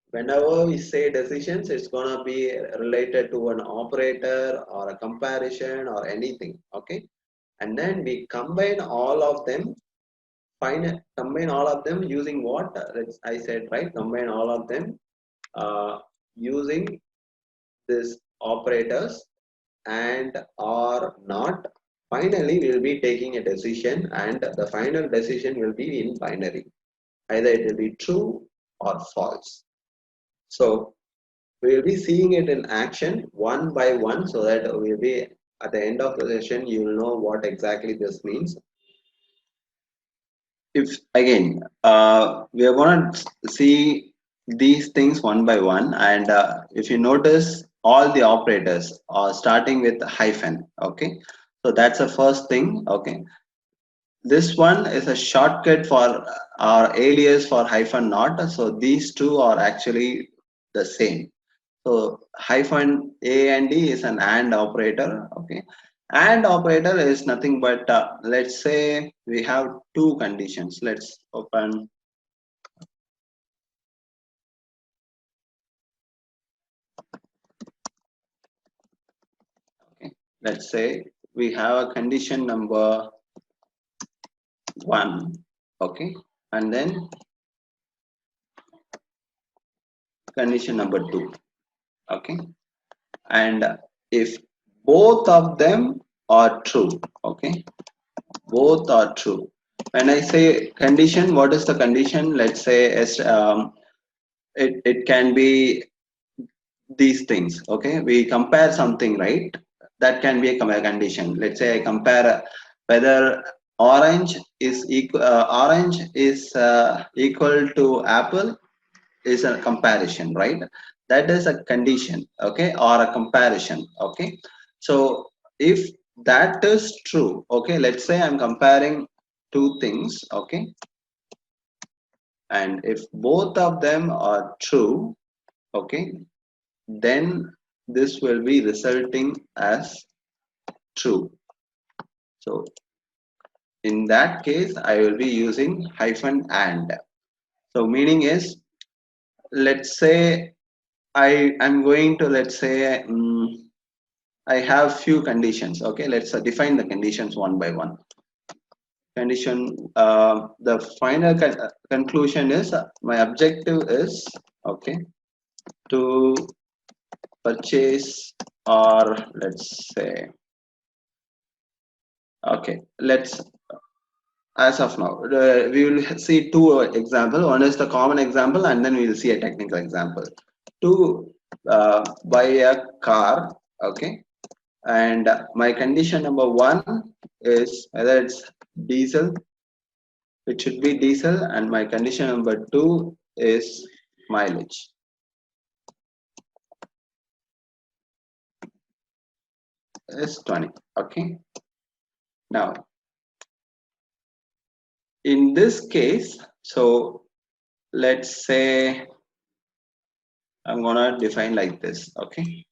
Whenever we say decisions, it's going to be related to an operator or a comparison or anything. Okay. And then we combine all of them, combine all of them using what I said, right? Combine all of them using this operators and or not. Finally we will be taking a decision, and the final decision will be in binary, either it will be true or false. So we will be seeing it in action one by one, so that we'll be at the end of the session you will know what exactly this means. If again we are going to see these things one by one, and if you notice all the operators are starting with hyphen. Okay, so that's the first thing. Okay, this one is a shortcut for our alias for hyphen not, so these two are actually the same. So hyphen A and D is an AND operator. Okay, AND operator is nothing but let's say we have two conditions. Let's open. Okay, let's say we have a condition number one. Okay, and then condition number two. Okay, and if both of them are true. Okay, both are true. When I say condition, what is the condition? Let's say it can be these things. Okay, we compare something, right? That can be a condition. Let's say I compare whether orange is equal to apple is a comparison, right? That is a condition. Okay, or a comparison. Okay, so if that is true, okay, let's say I'm comparing two things. Okay, and if both of them are true, okay, then this will be resulting as true. So in that case I will be using hyphen and. So meaning is, let's say I am going to, let's say I have few conditions. Okay, let's define the conditions one by one. Condition, the final conclusion is my objective is, okay, to purchase, or let's say, okay, let's, as of now we will see two examples. One is the common example, and then we will see a technical example. To buy a car. Okay, and my condition number one is whether it's diesel, it should be diesel, and my condition number two is mileage is 20. Okay, now in this case, so let's say I'm gonna define like this. Okay,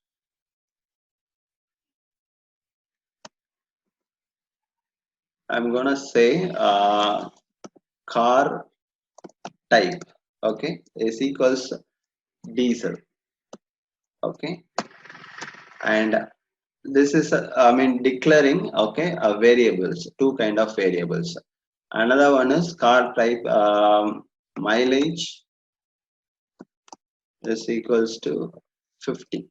I'm gonna say car type. Okay, is equals diesel. Okay, and this is I mean declaring, okay, variables, two kind of variables. Another one is car type, mileage is equals to 50.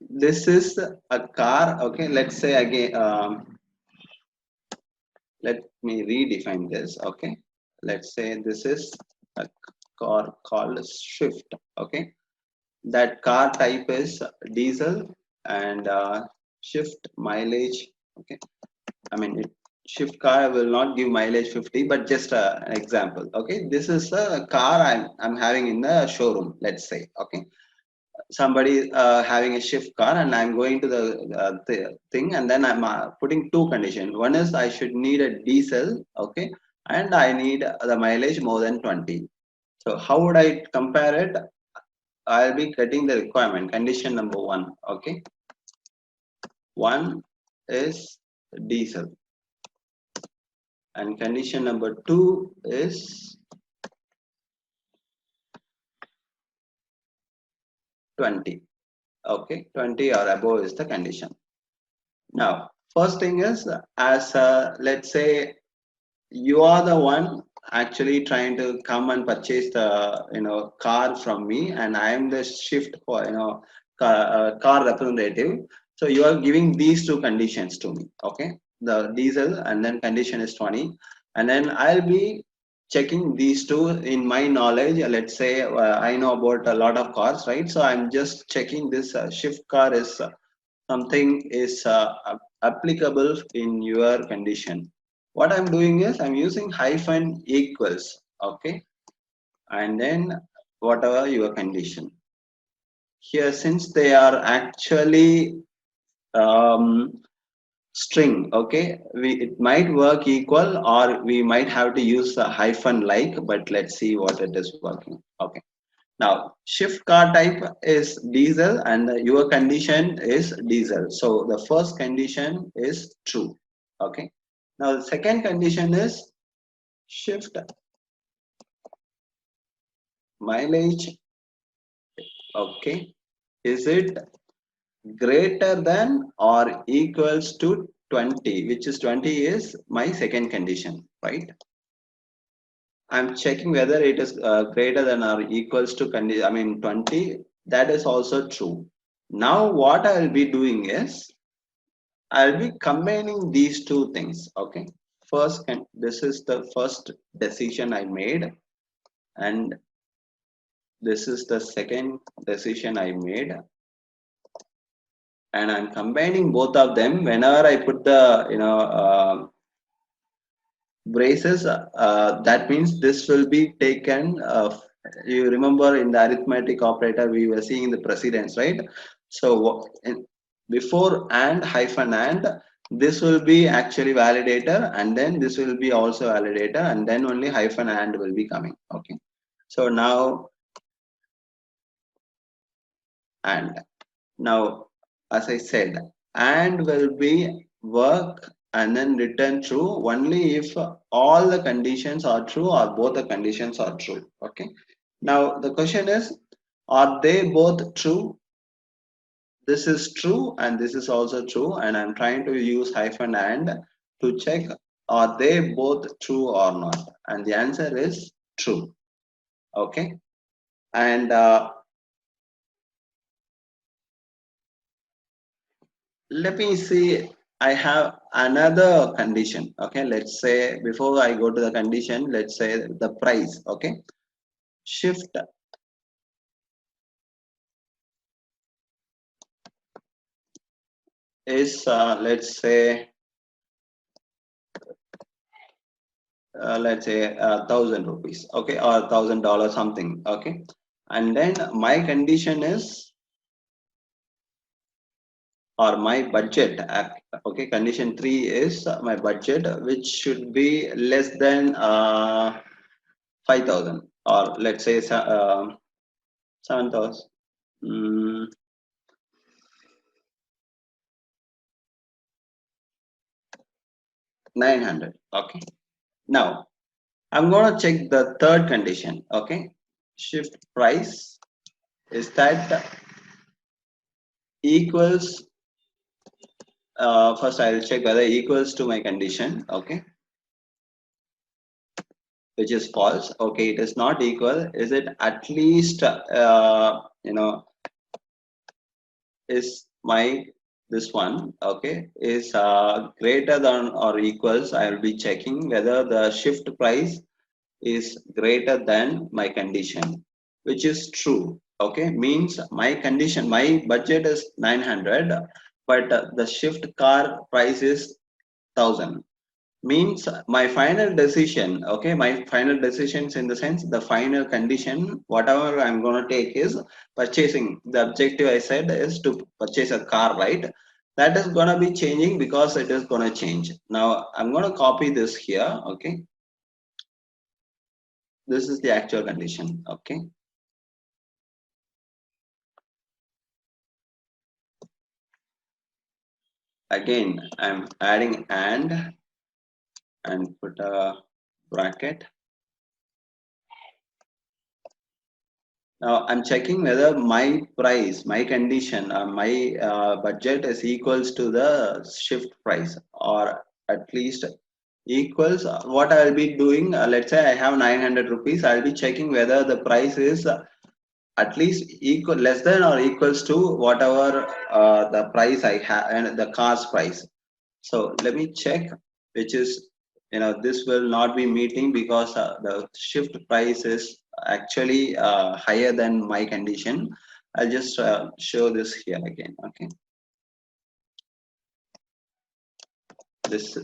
This is a car. Okay, let's say again, let me redefine this. Okay, let's say this is a car called Swift. Okay, that car type is diesel, and shift mileage. Okay, I mean shift car will not give mileage 50, but just an example. Okay, this is a car I'm having in the showroom, let's say. Okay, somebody having a shift car, and I'm going to the thing, and then I'm putting two conditions. One is I should need a diesel. Okay, and I need the mileage more than 20. So how would I compare it? I'll be getting the requirement condition number one. Okay, one is diesel, and condition number two is 20. Okay, 20 or above is the condition. Now first thing is, as let's say you are the one actually trying to come and purchase the car from me, and I am the shift for car representative. So you are giving these two conditions to me. Okay, the diesel, and then condition is 20, and then I'll be checking these two in my knowledge. Let's say I know about a lot of cars, right? So I'm just checking this shift car is something is applicable in your condition. What I'm doing is I'm using hyphen equals. Okay, and then whatever your condition here, since they are actually um, string. Okay, it might work equal, or we might have to use a hyphen like, but let's see what it is working. Okay, now shift car type is diesel, and your condition is diesel, so the first condition is true. Okay, now the second condition is shift mileage. Okay, is it greater than or equals to 20, which is 20 is my second condition, right? I'm checking whether it is greater than or equals to I mean 20. That is also true. Now what I'll be doing is I'll be combining these two things. Okay, first, this is the first decision I made, and this is the second decision I made, and I'm combining both of them. Whenever I put the braces, that means this will be taken. You remember in the arithmetic operator we were seeing the precedence, right? So before and hyphen and, this will be actually validator, and then this will be also validator, and then only hyphen and will be coming. Okay, so now and now, as I said, and will be work and then return true only if all the conditions are true or both the conditions are true. Okay, now the question is, are they both true? This is true and this is also true, and I'm trying to use hyphen and to check are they both true or not, and the answer is true. Okay, and let me see, I have another condition. Okay, let's say before I go to the condition, let's say the price. Okay, shift is let's say 1,000 rupees. Okay, or $1,000 something. Okay, and then my condition is or my budget. Okay, condition 3 is my budget, which should be less than 5,000, or let's say 7,000. mm, 900. Okay, now I'm gonna check the third condition. Okay, shift price, is that equals, first I'll check whether equals to my condition. Okay, which is false. Okay, it is not equal. Is it at least is my this one, okay, is greater than or equals? I will be checking whether the shift price is greater than my condition, which is true. Okay, means my condition, my budget is 900, but the shift car price is 1,000. Means my final decision, okay, my final decisions in the sense the final condition, whatever I'm going to take is purchasing. The objective I said is to purchase a car, right? That is going to be changing because it is going to change. Now I'm going to copy this here. Okay, this is the actual condition. Okay, again I'm adding and put a bracket. Now I'm checking whether my price, my condition, my budget is equals to the shift price, or at least equals. What I'll be doing, let's say I have 900 rupees, I'll be checking whether the price is at least equal, less than or equals to whatever the price I have and the car's price. So let me check, which is, this will not be meeting because the shift price is actually higher than my condition. I'll just show this here again. Okay, this,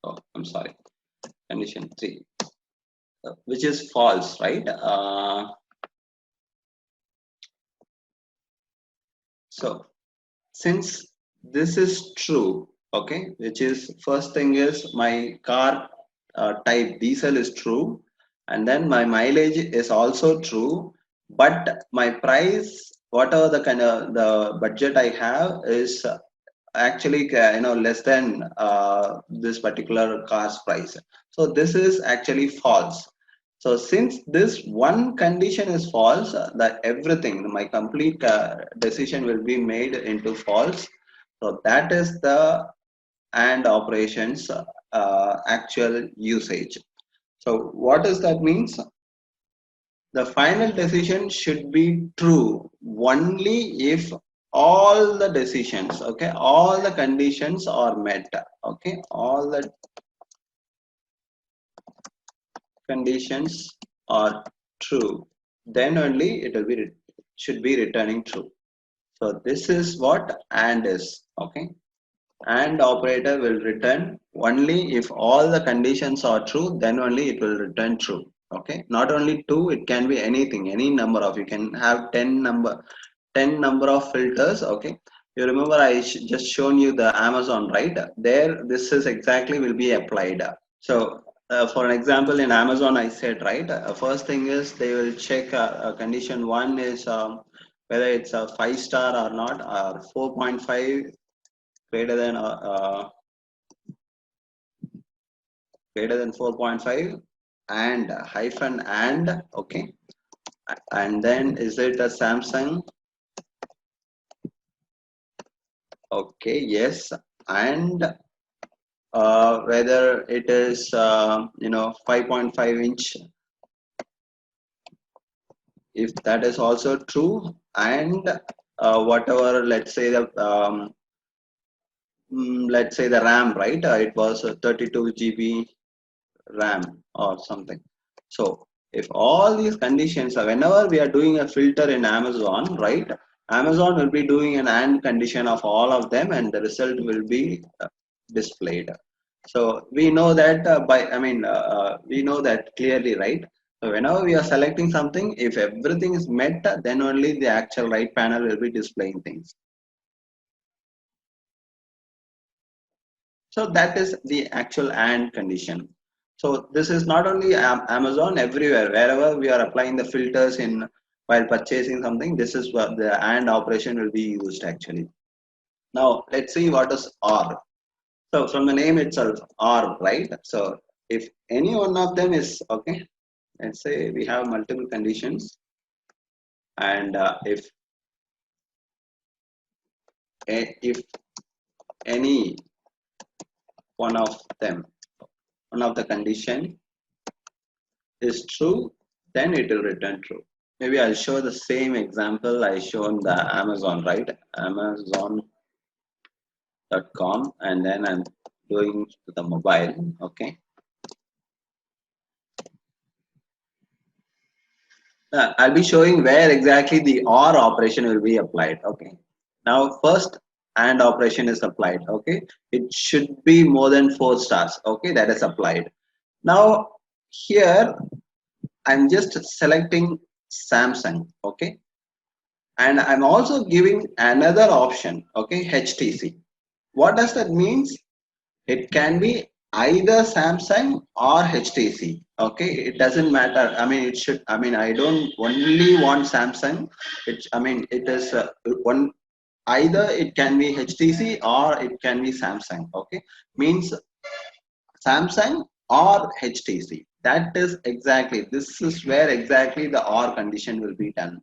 oh, I'm sorry, condition 3, which is false, right? So since this is true, okay, which is first thing is my car type diesel is true, and then my mileage is also true, but my price, whatever the kind of the budget I have is actually less than this particular car's price. So this is actually false. So since this one condition is false, that everything, my complete decision will be made into false. So that is the and operations actual usage. So what does that means? The final decision should be true only if all the decisions, okay, all the conditions are met. Okay, all the conditions are true, then only it will be should be returning true. So this is what and is. Okay, and operator will return only if all the conditions are true, then only it will return true. Okay, not only two, it can be anything, any number of, you can have 10 number of filters. Okay, you remember I just shown you the Amazon, right? There this is exactly will be applied. So for an example, in Amazon I said, right, first thing is they will check condition 1 is whether it's a 5 star or not, or 4.5 greater than 4.5, and hyphen and. Okay, and then is it a Samsung? Okay, yes, and whether it is 5.5 inch, if that is also true, and whatever, let's say the let's say the RAM, right, it was a 32 GB RAM or something. So if all these conditions are, whenever we are doing a filter in Amazon, right, Amazon will be doing an AND condition of all of them, and the result will be displayed. So we know that we know that clearly, right? So whenever we are selecting something, if everything is met, then only the actual right panel will be displaying things. So that is the actual and condition. So this is not only Amazon, everywhere, wherever we are applying the filters in while purchasing something, this is what the and operation will be used actually. Now let's see what is or. So from the name itself, or, right? So if any one of them is okay, let's say we have multiple conditions, and if any one of them, one of the condition is true, then it will return true. Maybe I'll show the same example I shown the Amazon, right? Amazon.com, and then I'm doing to the mobile. Okay. I'll be showing where exactly the OR operation will be applied. Okay. Now, first AND operation is applied. Okay. It should be more than 4 stars. Okay. That is applied. Now, here I'm just selecting Samsung. Okay. And I'm also giving another option. Okay. HTC. What does that means? It can be either Samsung or HTC. Okay, it doesn't matter. I mean, it should. I mean, I don't only want Samsung. It is one. Either it can be HTC or it can be Samsung. Okay, means Samsung or HTC. That is exactly. This is where exactly the OR condition will be done.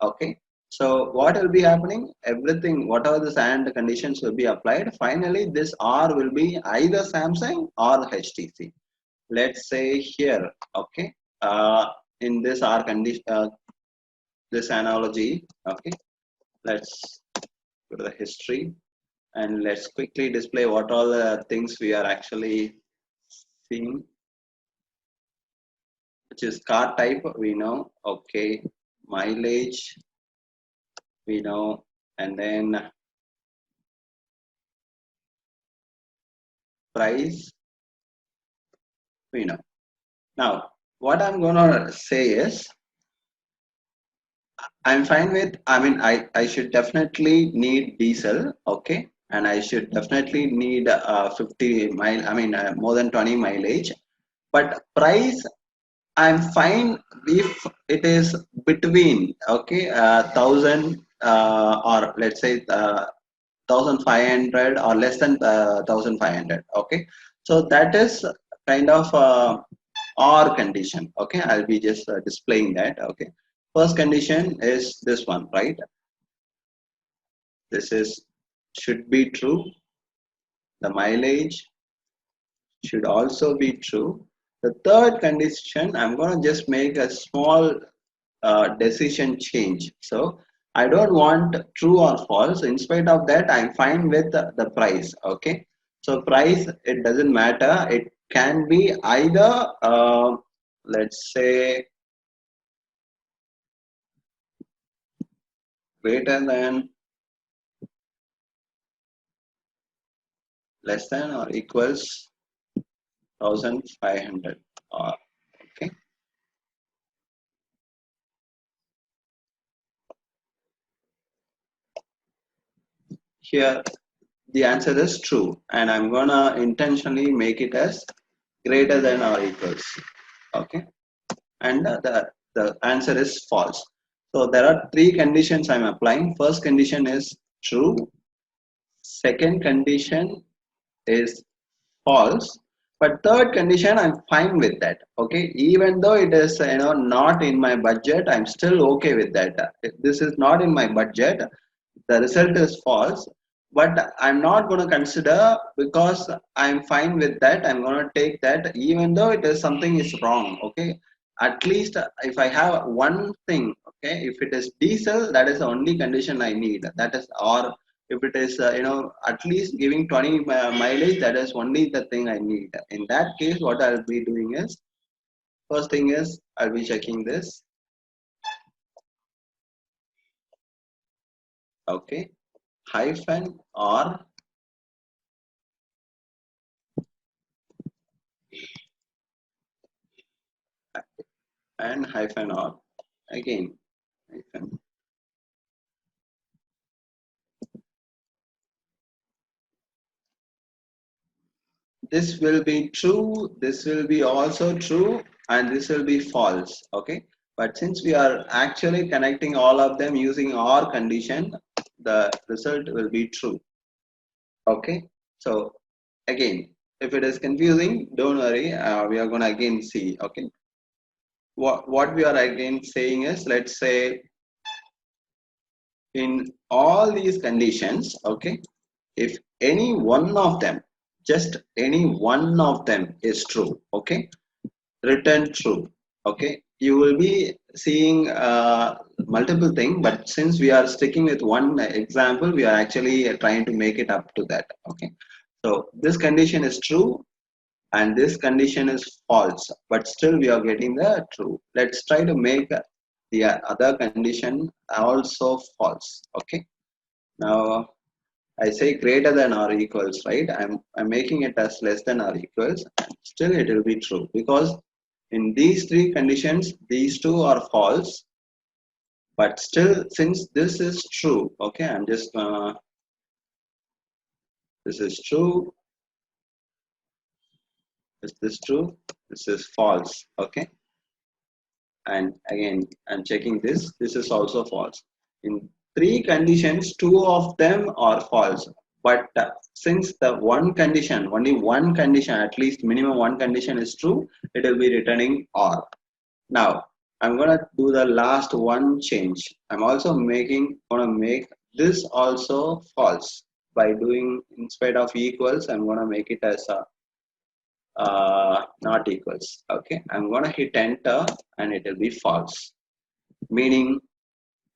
Okay. So what will be happening? Everything, whatever the and conditions will be applied. Finally, this R will be either Samsung or HTC. Let's say here, okay, in this R condition, this analogy, okay, let's go to the history and let's quickly display what all the things we are actually seeing, which is car type, we know, okay, mileage, we know, and then price, we know. Now, what I'm gonna say is, I'm fine with, I should definitely need diesel, okay, and I should definitely need 50 mile, more than 20 mileage. But price, I'm fine if it is between, okay, 1000 or let's say 1500 or less than 1500, okay. So that is kind of or condition. Okay, I'll be just displaying that. Okay, first condition is this one, right? This is should be true. The mileage should also be true. The third condition, I'm going to just make a small decision change. So I don't want true or false. In spite of that, I'm fine with the price. Okay, so price, it doesn't matter. It can be either let's say greater than, less than, or equals 1500, or okay, here the answer is true, and I'm gonna intentionally make it as greater than or equals, okay, and the answer is false. So there are three conditions I'm applying. First condition is true, second condition is false, but third condition I'm fine with that. Okay, even though it is not in my budget, I'm still okay with that. If this is not in my budget, the result is false, but I'm not going to consider, because I'm fine with that. I'm going to take that even though it is something is wrong. Okay, at least if I have one thing, okay, if it is diesel, that is the only condition I need, that is, or if it is at least giving 20 mileage, that is only the thing I need. In that case, what I'll be doing is, first thing is I'll be checking this, okay, hyphen or and hyphen or again hyphen. This will be true, this will be also true, and this will be false. Okay, but since we are actually connecting all of them using OR condition, the result will be true. Okay, so again, if it is confusing, don't worry, we are going to again see. Okay, what we are again saying is, let's say in all these conditions, okay, if any one of them, just any one of them is true, okay, return true. Okay, you will be seeing multiple things, but since we are sticking with one example, we are actually trying to make it up to that. Okay, so this condition is true and this condition is false, but still we are getting the true. Let's try to make the other condition also false. Okay, now I say greater than or equals, right? I'm making it as less than or equals, and still it will be true, because in these three conditions, these two are false, but still since this is true, okay, I'm just this is true, is this true? This is false, okay, and again I'm checking this. This is also false. In three conditions, two of them are false, but since the one condition, only one condition, at least minimum one condition is true, it will be returning or. Now I'm gonna do the last one change. I'm also gonna make this also false by doing, instead of equals, I'm gonna make it as a not equals. Okay, I'm gonna hit enter and it will be false, meaning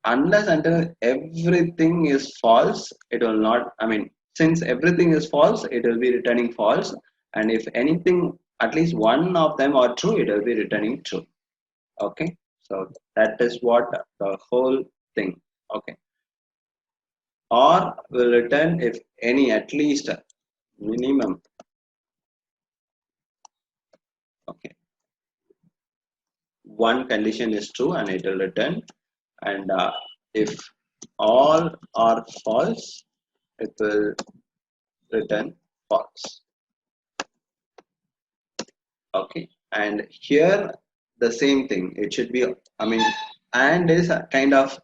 unless until everything is false, it will not, I mean, since everything is false, it will be returning false, and if anything, at least one of them are true, it will be returning true. Okay, so that is what the whole thing. Okay, or will return if any, at least minimum. Okay, one condition is true and it will return, and if all are false, it will return false. Okay, and here the same thing, it should be, I mean, and is a kind of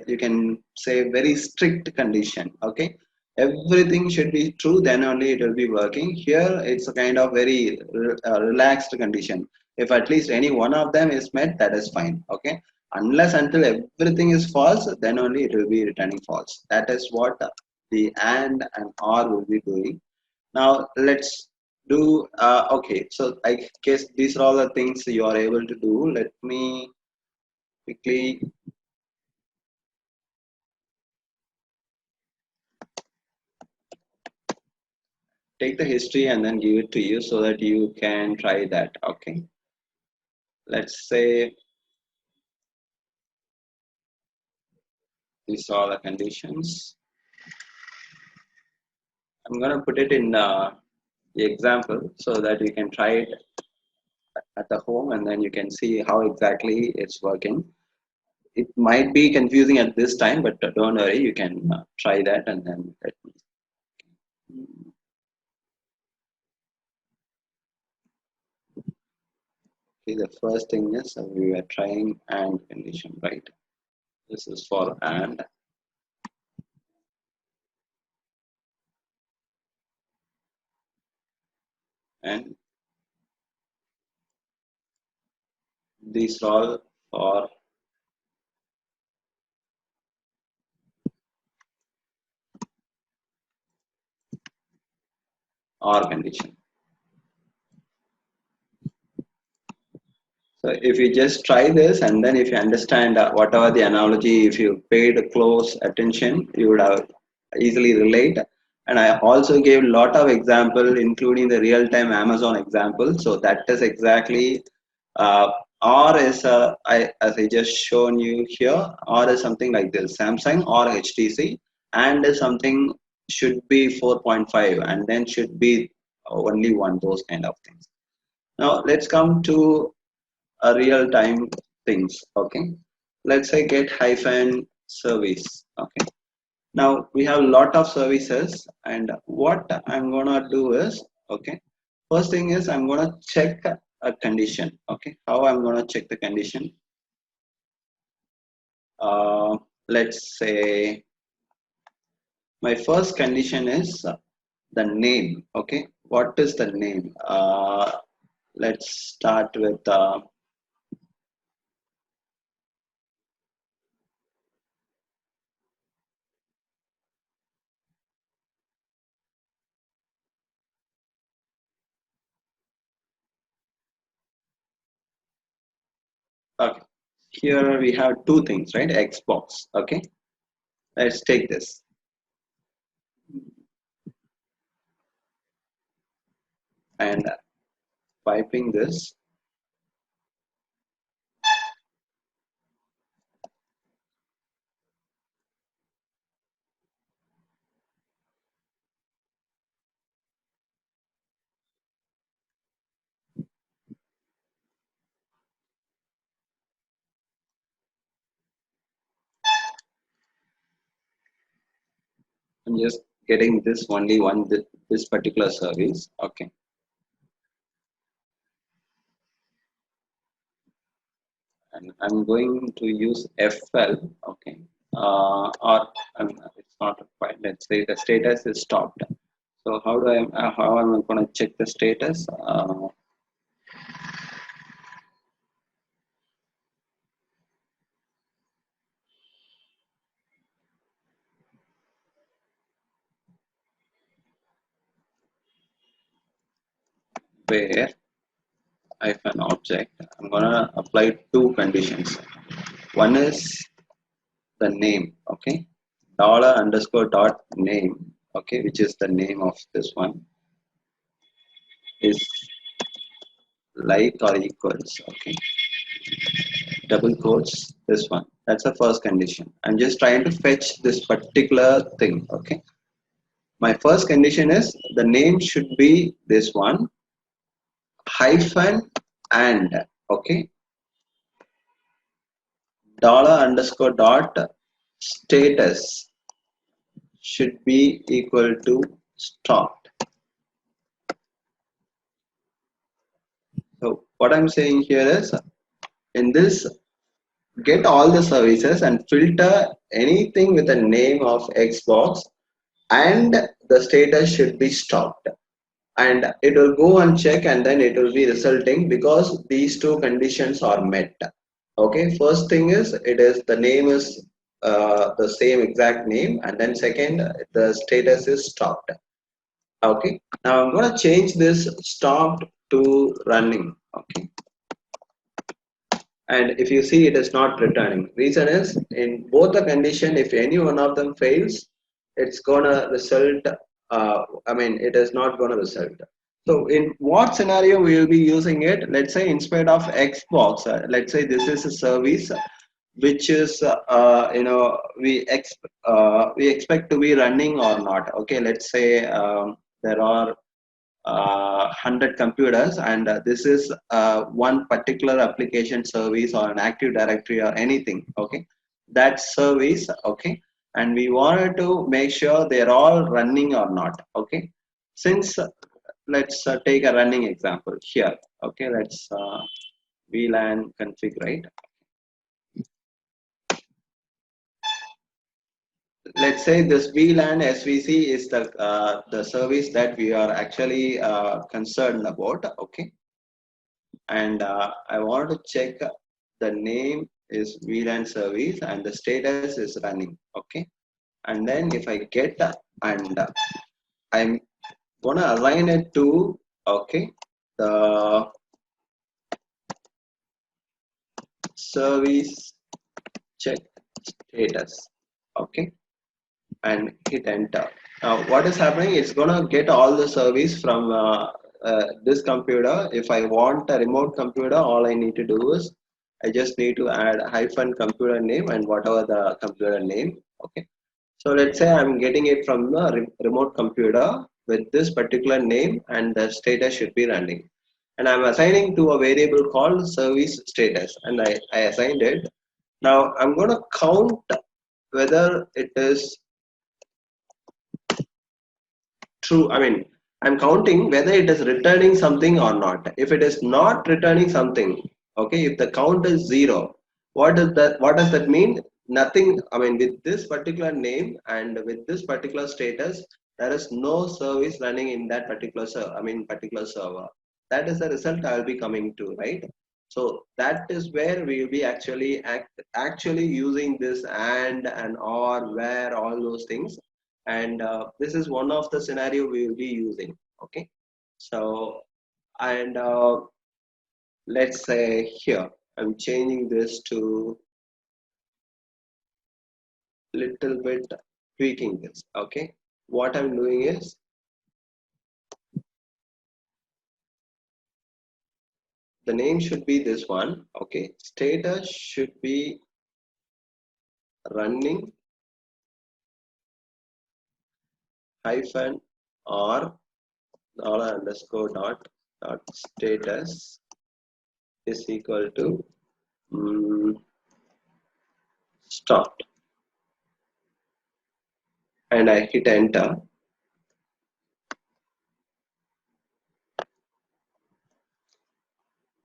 you can say very strict condition. Okay, everything should be true, then only it will be working. Here it's a kind of very relaxed condition. If at least any one of them is met, that is fine. Okay, unless until everything is false, then only it will be returning false. That is what the and or will be doing. Now let's do okay, so I guess these are all the things you are able to do. Let me quickly take the history and then give it to you so that you can try that. Okay, let's say these are the conditions. I'm gonna put it in the example so that you can try it at the home and then you can see how exactly it's working. It might be confusing at this time, but don't worry, you can try that and then let me see. The first thing is we were trying and condition, right? This is for and these are all for or condition. So if you just try this and then if you understand whatever the analogy, if you paid close attention, you would have easily relate. And I also gave a lot of example, including the real-time Amazon example. So that is exactly or is as I just shown you here, or is something like this, Samsung or HTC, and is something should be 4.5 and then should be only one, those kind of things. Now let's come to a real time things. Okay, let's say get hyphen service. Okay, now we have a lot of services, and what I'm gonna do is, okay, first thing is I'm gonna check a condition. Okay, how I'm gonna check the condition? uh, let's say my first condition is the name. Okay, what is the name? Let's start with okay, here we have two things, right? Xbox. Okay, let's take this and piping this. I'm just getting this only one, this particular service. Okay, and I'm going to use FL. Okay, or it's not required. Let's say the status is stopped. So how am I going to check the status? Where hyphen object, I'm going to apply two conditions. One is the name. Okay, dollar underscore dot name. Okay, which is the name of this one is like or equals. Okay, double quotes this one. That's the first condition. I'm just trying to fetch this particular thing. Okay, my first condition is the name should be this one hyphen and, okay, dollar underscore dot status should be equal to stopped. So what I'm saying here is, in this, get all the services and filter anything with a name of Xbox, and the status should be stopped, and it will go and check, and then it will be resulting because these two conditions are met. Okay, first thing is, it is the name is the same exact name, and then second, the status is stopped. Okay, now I'm going to change this stopped to running. Okay, and if you see, it is not returning. Reason is, in both the condition, if any one of them fails, it's gonna result, it is not gonna result. So in what scenario we will be using it? Let's say instead of Xbox, let's say this is a service which is we expect to be running or not. Okay, let's say there are 100 computers, and this is one particular application service or an active directory or anything. Okay, that service. Okay, and we wanted to make sure they're all running or not. Okay, since let's take a running example here. Okay, let's VLAN config, right? Let's say this VLAN SVC is the service that we are actually concerned about. Okay, and I want to check the name is VLAN service and the status is running. Okay, and then if I get and I'm gonna align it to, okay, the service check status. Okay, and hit enter. Now what is happening? It's gonna get all the service from this computer. If I want a remote computer, all I need to do is I just need to add hyphen computer name and whatever the computer name. Okay. So let's say I'm getting it from the remote computer with this particular name, and the status should be running. and I'm assigning to a variable called service status, and I assigned it. Now I'm going to count whether it is true. I mean, I'm counting whether it is returning something or not. If it is not returning something, okay, if the count is 0, what does that mean? Nothing. I mean, with this particular name and with this particular status, there is no service running in that particular particular server. That is the result I'll be coming to, right? So that is where we will be actually using this and or, where, all those things. And this is one of the scenario we will be using. Okay, so and let's say here I'm changing this to little bit, tweaking this. Okay, what I'm doing is the name should be this one. Okay, status should be running hyphen or dollar underscore dot status is equal to stopped, and I hit enter.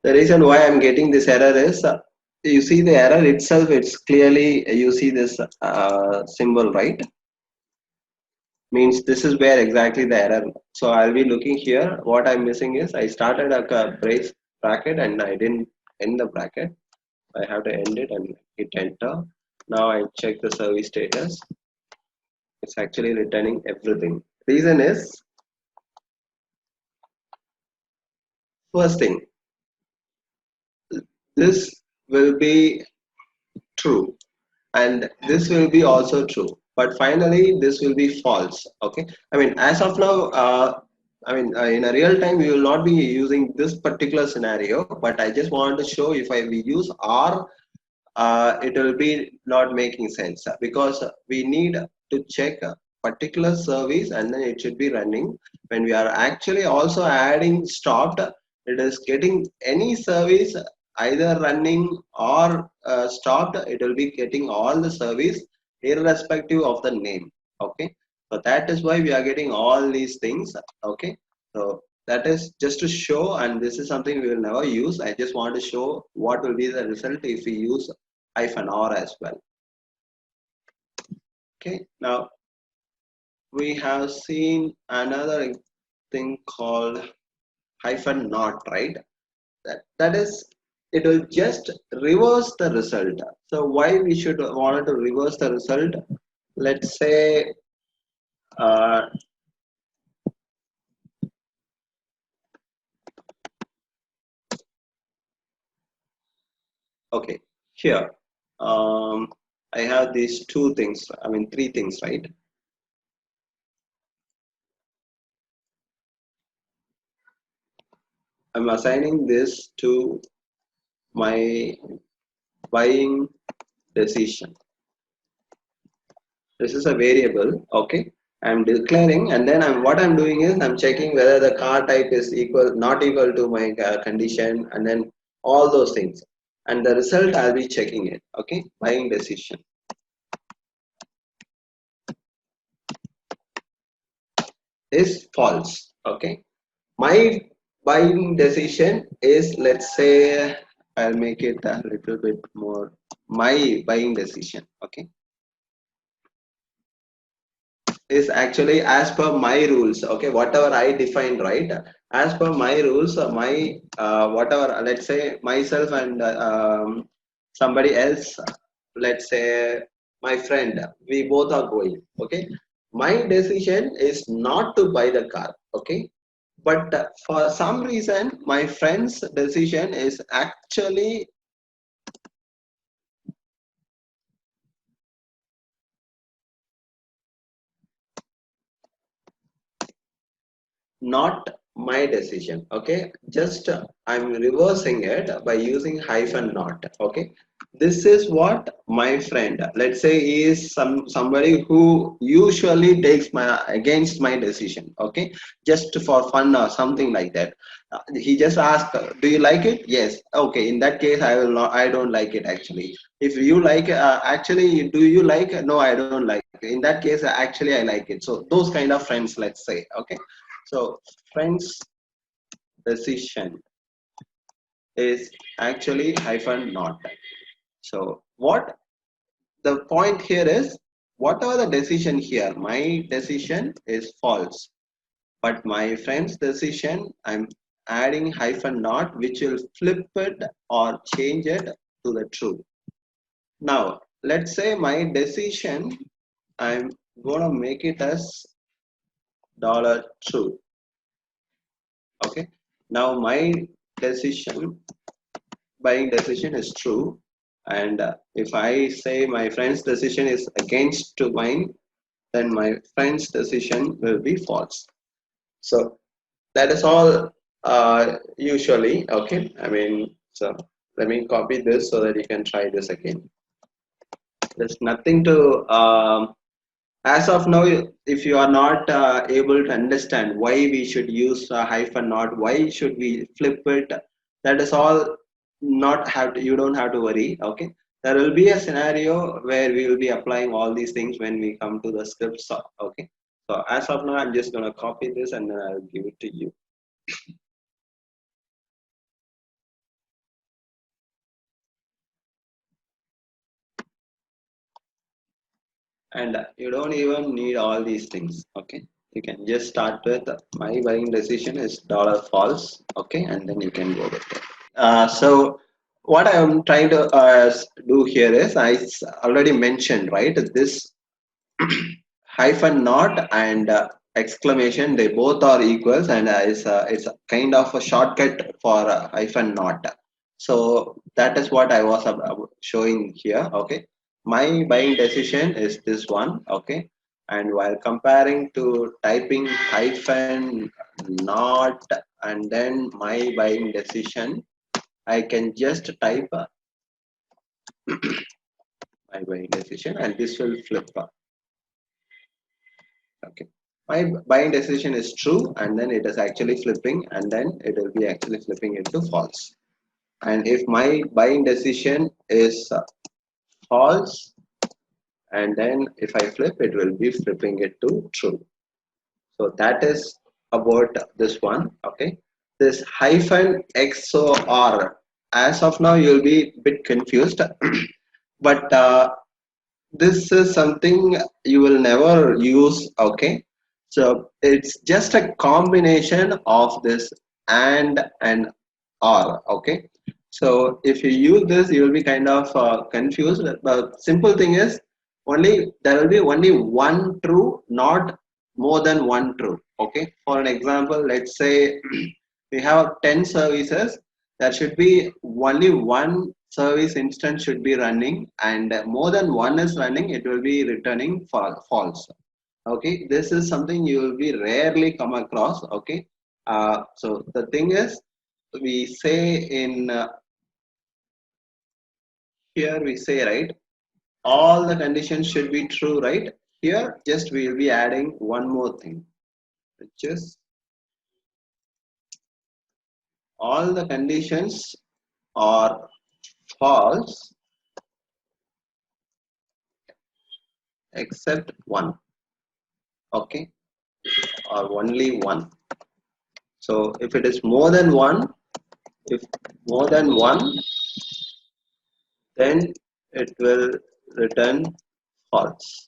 The reason why I'm getting this error is you see the error itself, it's clearly, you see this symbol, right? Means this is where exactly the error. So I'll be looking here. What I'm missing is I started a brace bracket and I didn't end the bracket. I have to end it and hit enter. Now I check the service status. It's actually returning everything. Reason is, first thing, this will be true and this will be also true, but finally this will be false. Okay, I mean, as of now, in a real time we will not be using this particular scenario, but I just want to show if we use or, it will be not making sense, because we need to check a particular service and then it should be running. When we are actually also adding stopped, it is getting any service either running or stopped, it will be getting all the service irrespective of the name. Okay, so that is why we are getting all these things. Okay, so that is just to show, and this is something we will never use. I just want to show what will be the result if we use hyphen or as well. Okay, now we have seen another thing called hyphen not, right? That is, it will just reverse the result. So why we should want to reverse the result? Let's say uh, okay, here I have these three things, right? I'm assigning this to my buying decision. This is a variable. Okay, I'm declaring, and then what I'm doing is I'm checking whether the car type is not equal to my condition, and then all those things, and the result I'll be checking it. Okay, buying decision is false. Okay, my buying decision is, let's say, I'll make it a little bit more, my buying decision. Okay, is actually as per my rules. Okay, whatever I defined, right? As per my rules, my whatever, let's say myself and somebody else, let's say my friend, we both are going. Okay, my decision is not to buy the car. Okay, but for some reason my friend's decision is actually not my decision. Okay, just I'm reversing it by using hyphen not. Okay, this is what my friend, let's say he is somebody who usually takes my against my decision, okay, just for fun or something like that. He just asked, do you like it? Yes. Okay, in that case I will not, I don't like it actually. If you like, actually do you like? No, I don't like it. In that case, actually I like it. So those kind of friends, let's say, okay. So friends decision is actually hyphen not. So what the point here is, whatever the decision here, my decision is false, but my friend's decision, I'm adding hyphen not, which will flip it or change it to the true. Now, let's say my decision, I'm gonna make it as dollar true. Okay. Now my decision, buying decision is true, and if I say my friend's decision is against to mine, then my friend's decision will be false. So that is all usually, okay. I mean, so let me copy this so that you can try this again. There's nothing to, as of now, if you are not able to understand why we should use hyphen not, why should we flip it, that is all not have to, you don't have to worry, okay. There will be a scenario where we will be applying all these things when we come to the scripts, okay. So as of now, I'm just going to copy this and then I'll give it to you. And you don't even need all these things, okay. You can just start with my buying decision is dollar false, okay, and then you can go with it. So what I am trying to do here is, already mentioned, right, this hyphen not and exclamation, they both are equals, and it's a kind of a shortcut for hyphen not. So that is what I was showing here, okay. My buying decision is this one, okay, and while comparing to typing hyphen not and then my buying decision, I can just type my buying decision and this will flip up. Okay, my buying decision is true and then it is actually flipping, and then it will be actually flipping into false. And if my buying decision is false, and then if I flip, it will be flipping it to true. So that is about this one, okay. This hyphen XOR, as of now you'll be a bit confused but this is something you will never use, okay. So it's just a combination of this and or, okay. So if you use this, you will be kind of confused. The simple thing is, only there will be only one true, not more than one true, okay. For an example, let's say we have 10 services, there should be only one service instance should be running, and more than one is running, it will be returning false, okay. This is something you will be rarely come across, okay. So the thing is, we say in here we say, right, all the conditions should be true, right. Here just we will be adding one more thing, which is all the conditions are false except one, okay, or only one. So if it is more than one, if more than one, then it will return false.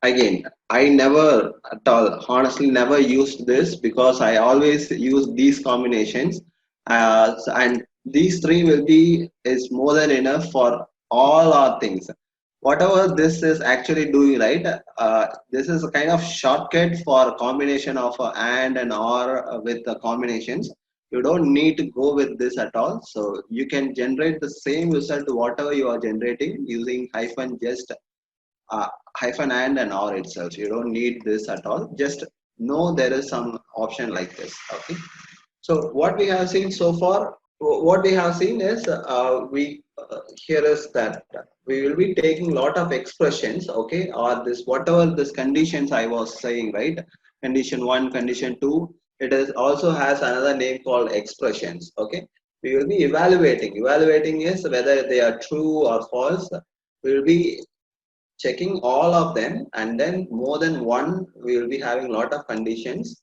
Again, I never at all, honestly, never used this because I always use these combinations, and these three will be is more than enough for all our things. Whatever this is actually doing, right? This is a kind of shortcut for combination of and or with the combinations. You don't need to go with this at all. So you can generate the same result whatever you are generating using hyphen just hyphen and or itself. You don't need this at all. Just no, there is some option like this. Okay. So what we have seen so far, what we have seen is we here is that we will be taking lot of expressions, okay, or this whatever this conditions I was saying, right? Condition one, condition two. It is also has another name called expressions. Okay, we will be evaluating. Evaluating is whether they are true or false. We will be checking all of them, and then more than one we will be having lot of conditions.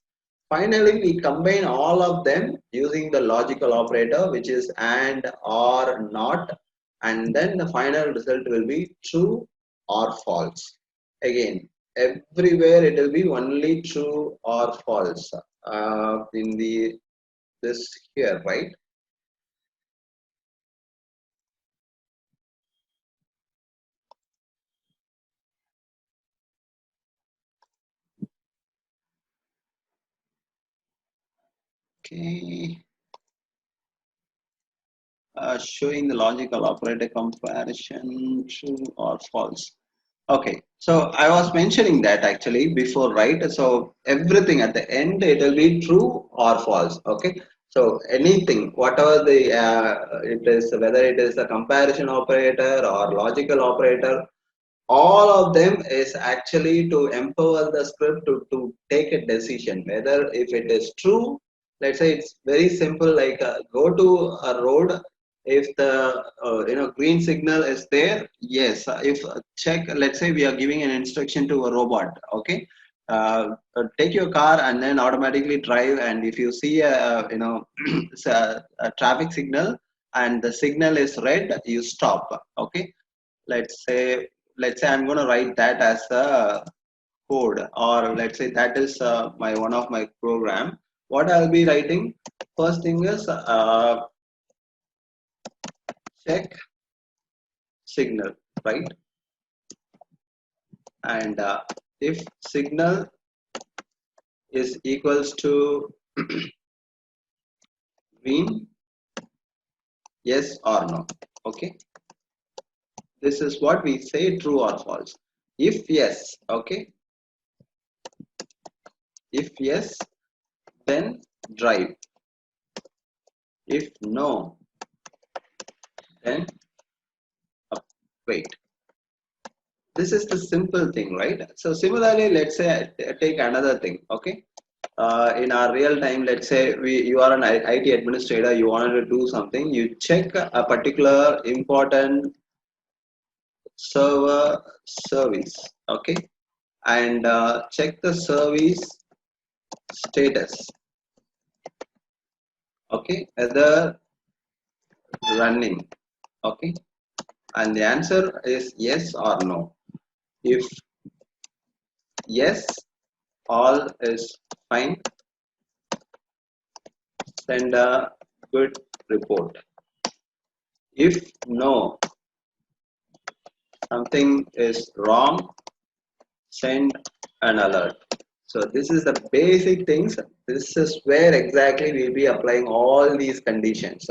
Finally we combine all of them using the logical operator, which is and, or, not, and then the final result will be true or false. Again, everywhere it will be only true or false in the this here, right? Okay, showing the logical operator comparison true or false. Okay, so I was mentioning that actually before, right? So everything at the end it will be true or false. Okay, so anything, whatever the it is, whether it is a comparison operator or logical operator, all of them is actually to empower the script to take a decision whether if it is true. Let's say it's very simple, like go to a road. If the green signal is there, yes. If check, let's say we are giving an instruction to a robot. Okay, take your car and then automatically drive, and if you see a a traffic signal and the signal is red, you stop. Okay, let's say I'm going to write that as a code, or let's say that is my one of my program. What I'll be writing, first thing is check signal, right? And if signal is equals to green, yes or no. Okay, this is what we say, true or false. If yes, okay, if yes, then drive. If no, then wait. This is the simple thing, right? So similarly, let's say I take another thing. Okay, in our real time, let's say you are an IT administrator, you wanted to do something, you check a particular important server service. Okay, and check the service status. Okay, whether running. Okay, and the answer is yes or no. If yes, all is fine, send a good report. If no, something is wrong, send an alert. So this is the basic things. This is where exactly we'll be applying all these conditions.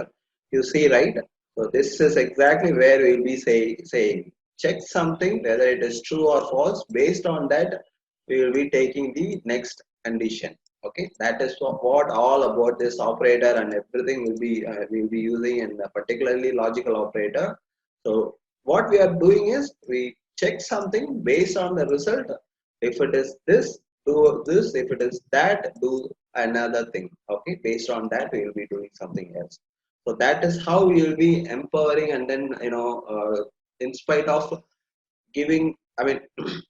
You see, right? So this is exactly where we'll be saying check something whether it is true or false. Based on that, we will be taking the next condition. Okay, that is what all about this operator and everything will be using in a particularly logical operator. So what we are doing is we check something based on the result. If it is this, do this. If it is that, do another thing. Okay, based on that we will be doing something else. So that is how we will be empowering, and then in spite of giving, I mean,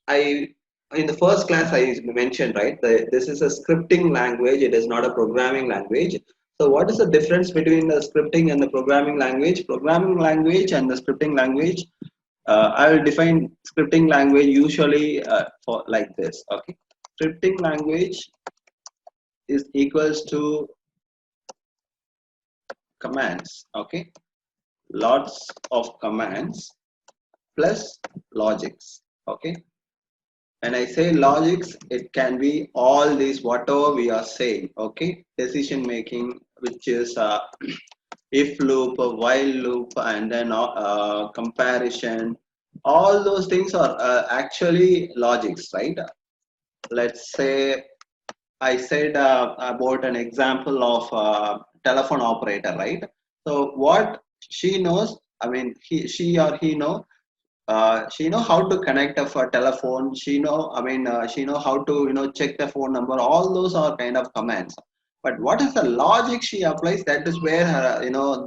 I in the first class I mentioned, right, this is a scripting language, it is not a programming language. So what is the difference between the scripting and the programming language? Programming language and the scripting language, I will define scripting language usually for like this. Okay, scripting language is equals to commands. Okay, lots of commands plus logics. Okay, when I say logics, it can be all these whatever we are saying. Okay, decision making, which is if loop, a while loop, and then comparison. All those things are actually logics, right? Let's say I said about an example of telephone operator, right? So what she knows, I mean, she or he know, she know how to connect a telephone. She know, I mean, she know how to check the phone number. All those are kind of commands. But what is the logic she applies? That is where her,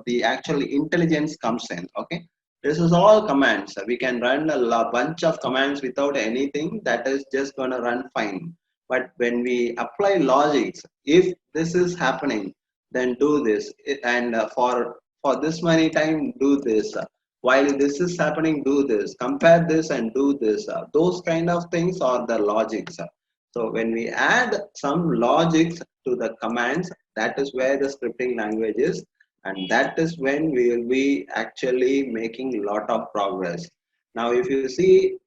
the actual intelligence comes in. Okay, this is all commands. We can run a bunch of commands without anything. That is just gonna run fine. But when we apply logics, if this is happening, then do this, and for this many time do this. While this is happening, do this, compare this and do this. Those kind of things are the logics. So when we add some logics to the commands, that is where the scripting language is, and that is when we will be actually making a lot of progress. Now if you see,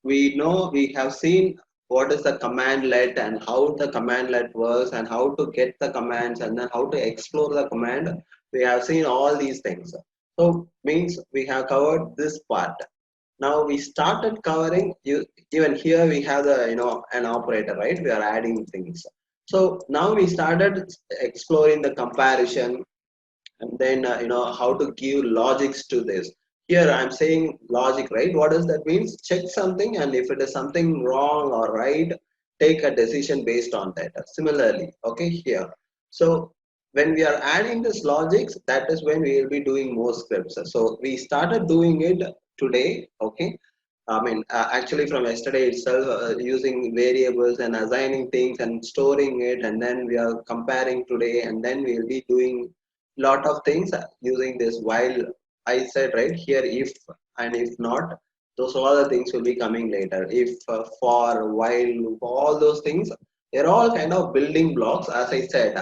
we know, we have seen what is the command let and how the command let works and how to get the commands and then how to explore the command. We have seen all these things. So means we have covered this part. Now we started covering you. Even here we have the an operator, right? We are adding things. So now we started exploring the comparison, and then how to give logics to this. Here I'm saying logic, right? What does that mean? Check something, and if it is something wrong or right, take a decision based on that. Similarly, okay, here, so when we are adding this logics, that is when we will be doing more scripts. So we started doing it today, okay. I mean, actually from yesterday itself, using variables and assigning things and storing it, and then we are comparing today, and then we will be doing lot of things using this. While I said right here, if and if not, those all the things will be coming later. If, for, while, all those things, they're all kind of building blocks. As I said,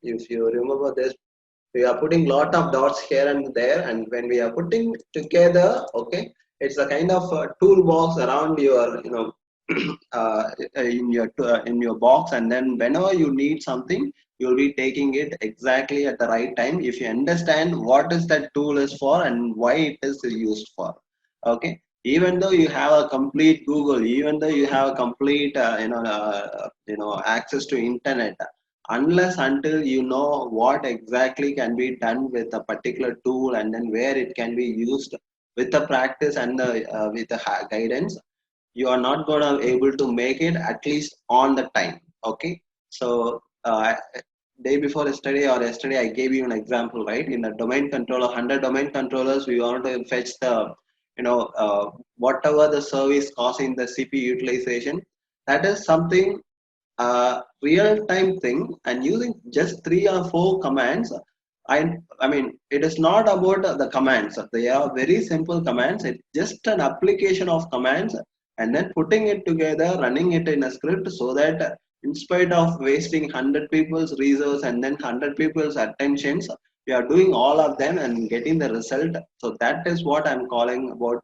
if you remember this, we are putting lot of dots here and there, and when we are putting together, okay, it's a kind of toolbox around your in your box, and then whenever you need something, you'll be taking it exactly at the right time if you understand what is that tool is for and why it is used for. Okay, even though you have a complete Google, even though you have a complete access to internet, unless until you know what exactly can be done with a particular tool, and then where it can be used with the practice and the with the guidance, you are not gonna able to make it at least on the time. Okay, so day before yesterday or yesterday I gave you an example, right? In the domain controller, 100 domain controllers, we want to fetch the whatever the service causing the CPU utilization. That is something real time thing, and using just 3 or 4 commands. I mean, it is not about the commands. They are very simple commands. It's just an application of commands, and then putting it together, running it in a script, so that in spite of wasting 100 people's resource and then 100 people's attentions, we are doing all of them and getting the result. So that is what I'm calling about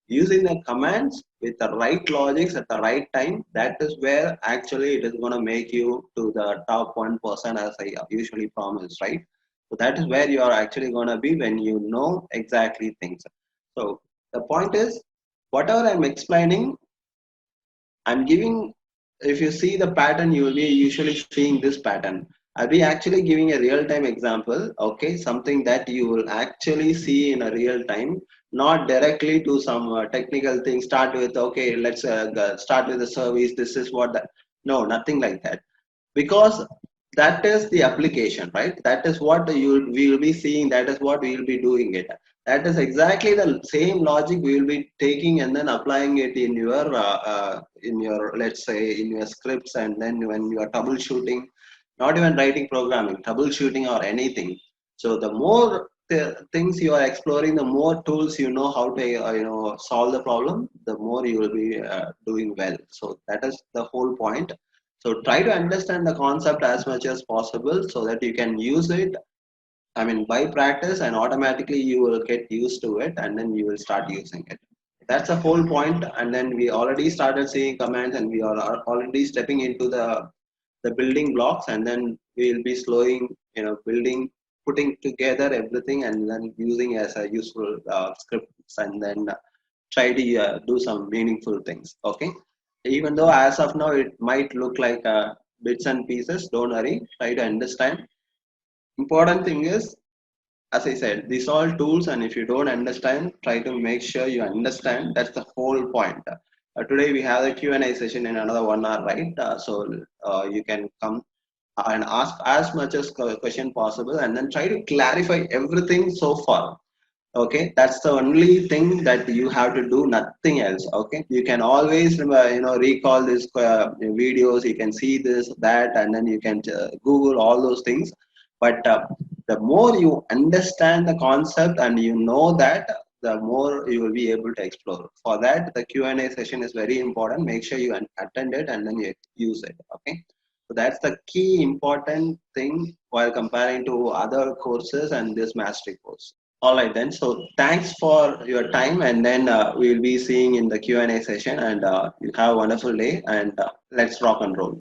using the commands with the right logics at the right time. That is where actually it is going to make you to the top 1%, as I usually promise, right? So that is where you are actually going to be when you know exactly things. So the point is, whatever I'm explaining, I'm giving, if you see the pattern, you will be usually seeing this pattern. I'll be actually giving a real time example, okay, something that you will actually see in a real time, not directly to some technical thing. Start with, okay, let's start with the service. This is what that, no, nothing like that, because that is the application, right? That is what you we will be seeing, that is what we will be doing it. That is exactly the same logic we will be taking and then applying it in your, let's say, in your scripts, and then when you are troubleshooting, not even writing programming, troubleshooting or anything. So the more the things you are exploring, the more tools you know how to solve the problem, the more you will be doing well. So that is the whole point. So try to understand the concept as much as possible so that you can use it. I mean, by practice, and automatically you will get used to it, and then you will start using it. That's the whole point. And then we already started seeing commands, and we are already stepping into the building blocks, and then we will be slowing, building, putting together everything, and then using as a useful scripts, and then try to do some meaningful things. Okay. Even though as of now it might look like bits and pieces, don't worry, try to understand. Important thing is, as I said, these all tools, and if you don't understand, try to make sure you understand. That's the whole point. Today we have the Q&A session in another 1 hour, right? So you can come and ask as much as question possible, and then try to clarify everything so far. Okay, that's the only thing that you have to do, nothing else. Okay, you can always recall this videos, you can see this that, and then you can google all those things. But the more you understand the concept and you know that, the more you will be able to explore. For that, the Q&A session is very important. Make sure you attend it and then you use it. Okay, so that's the key important thing while comparing to other courses and this mastery course. All right then. So thanks for your time, and then we'll be seeing in the Q&A session. And you have a wonderful day. And let's rock and roll.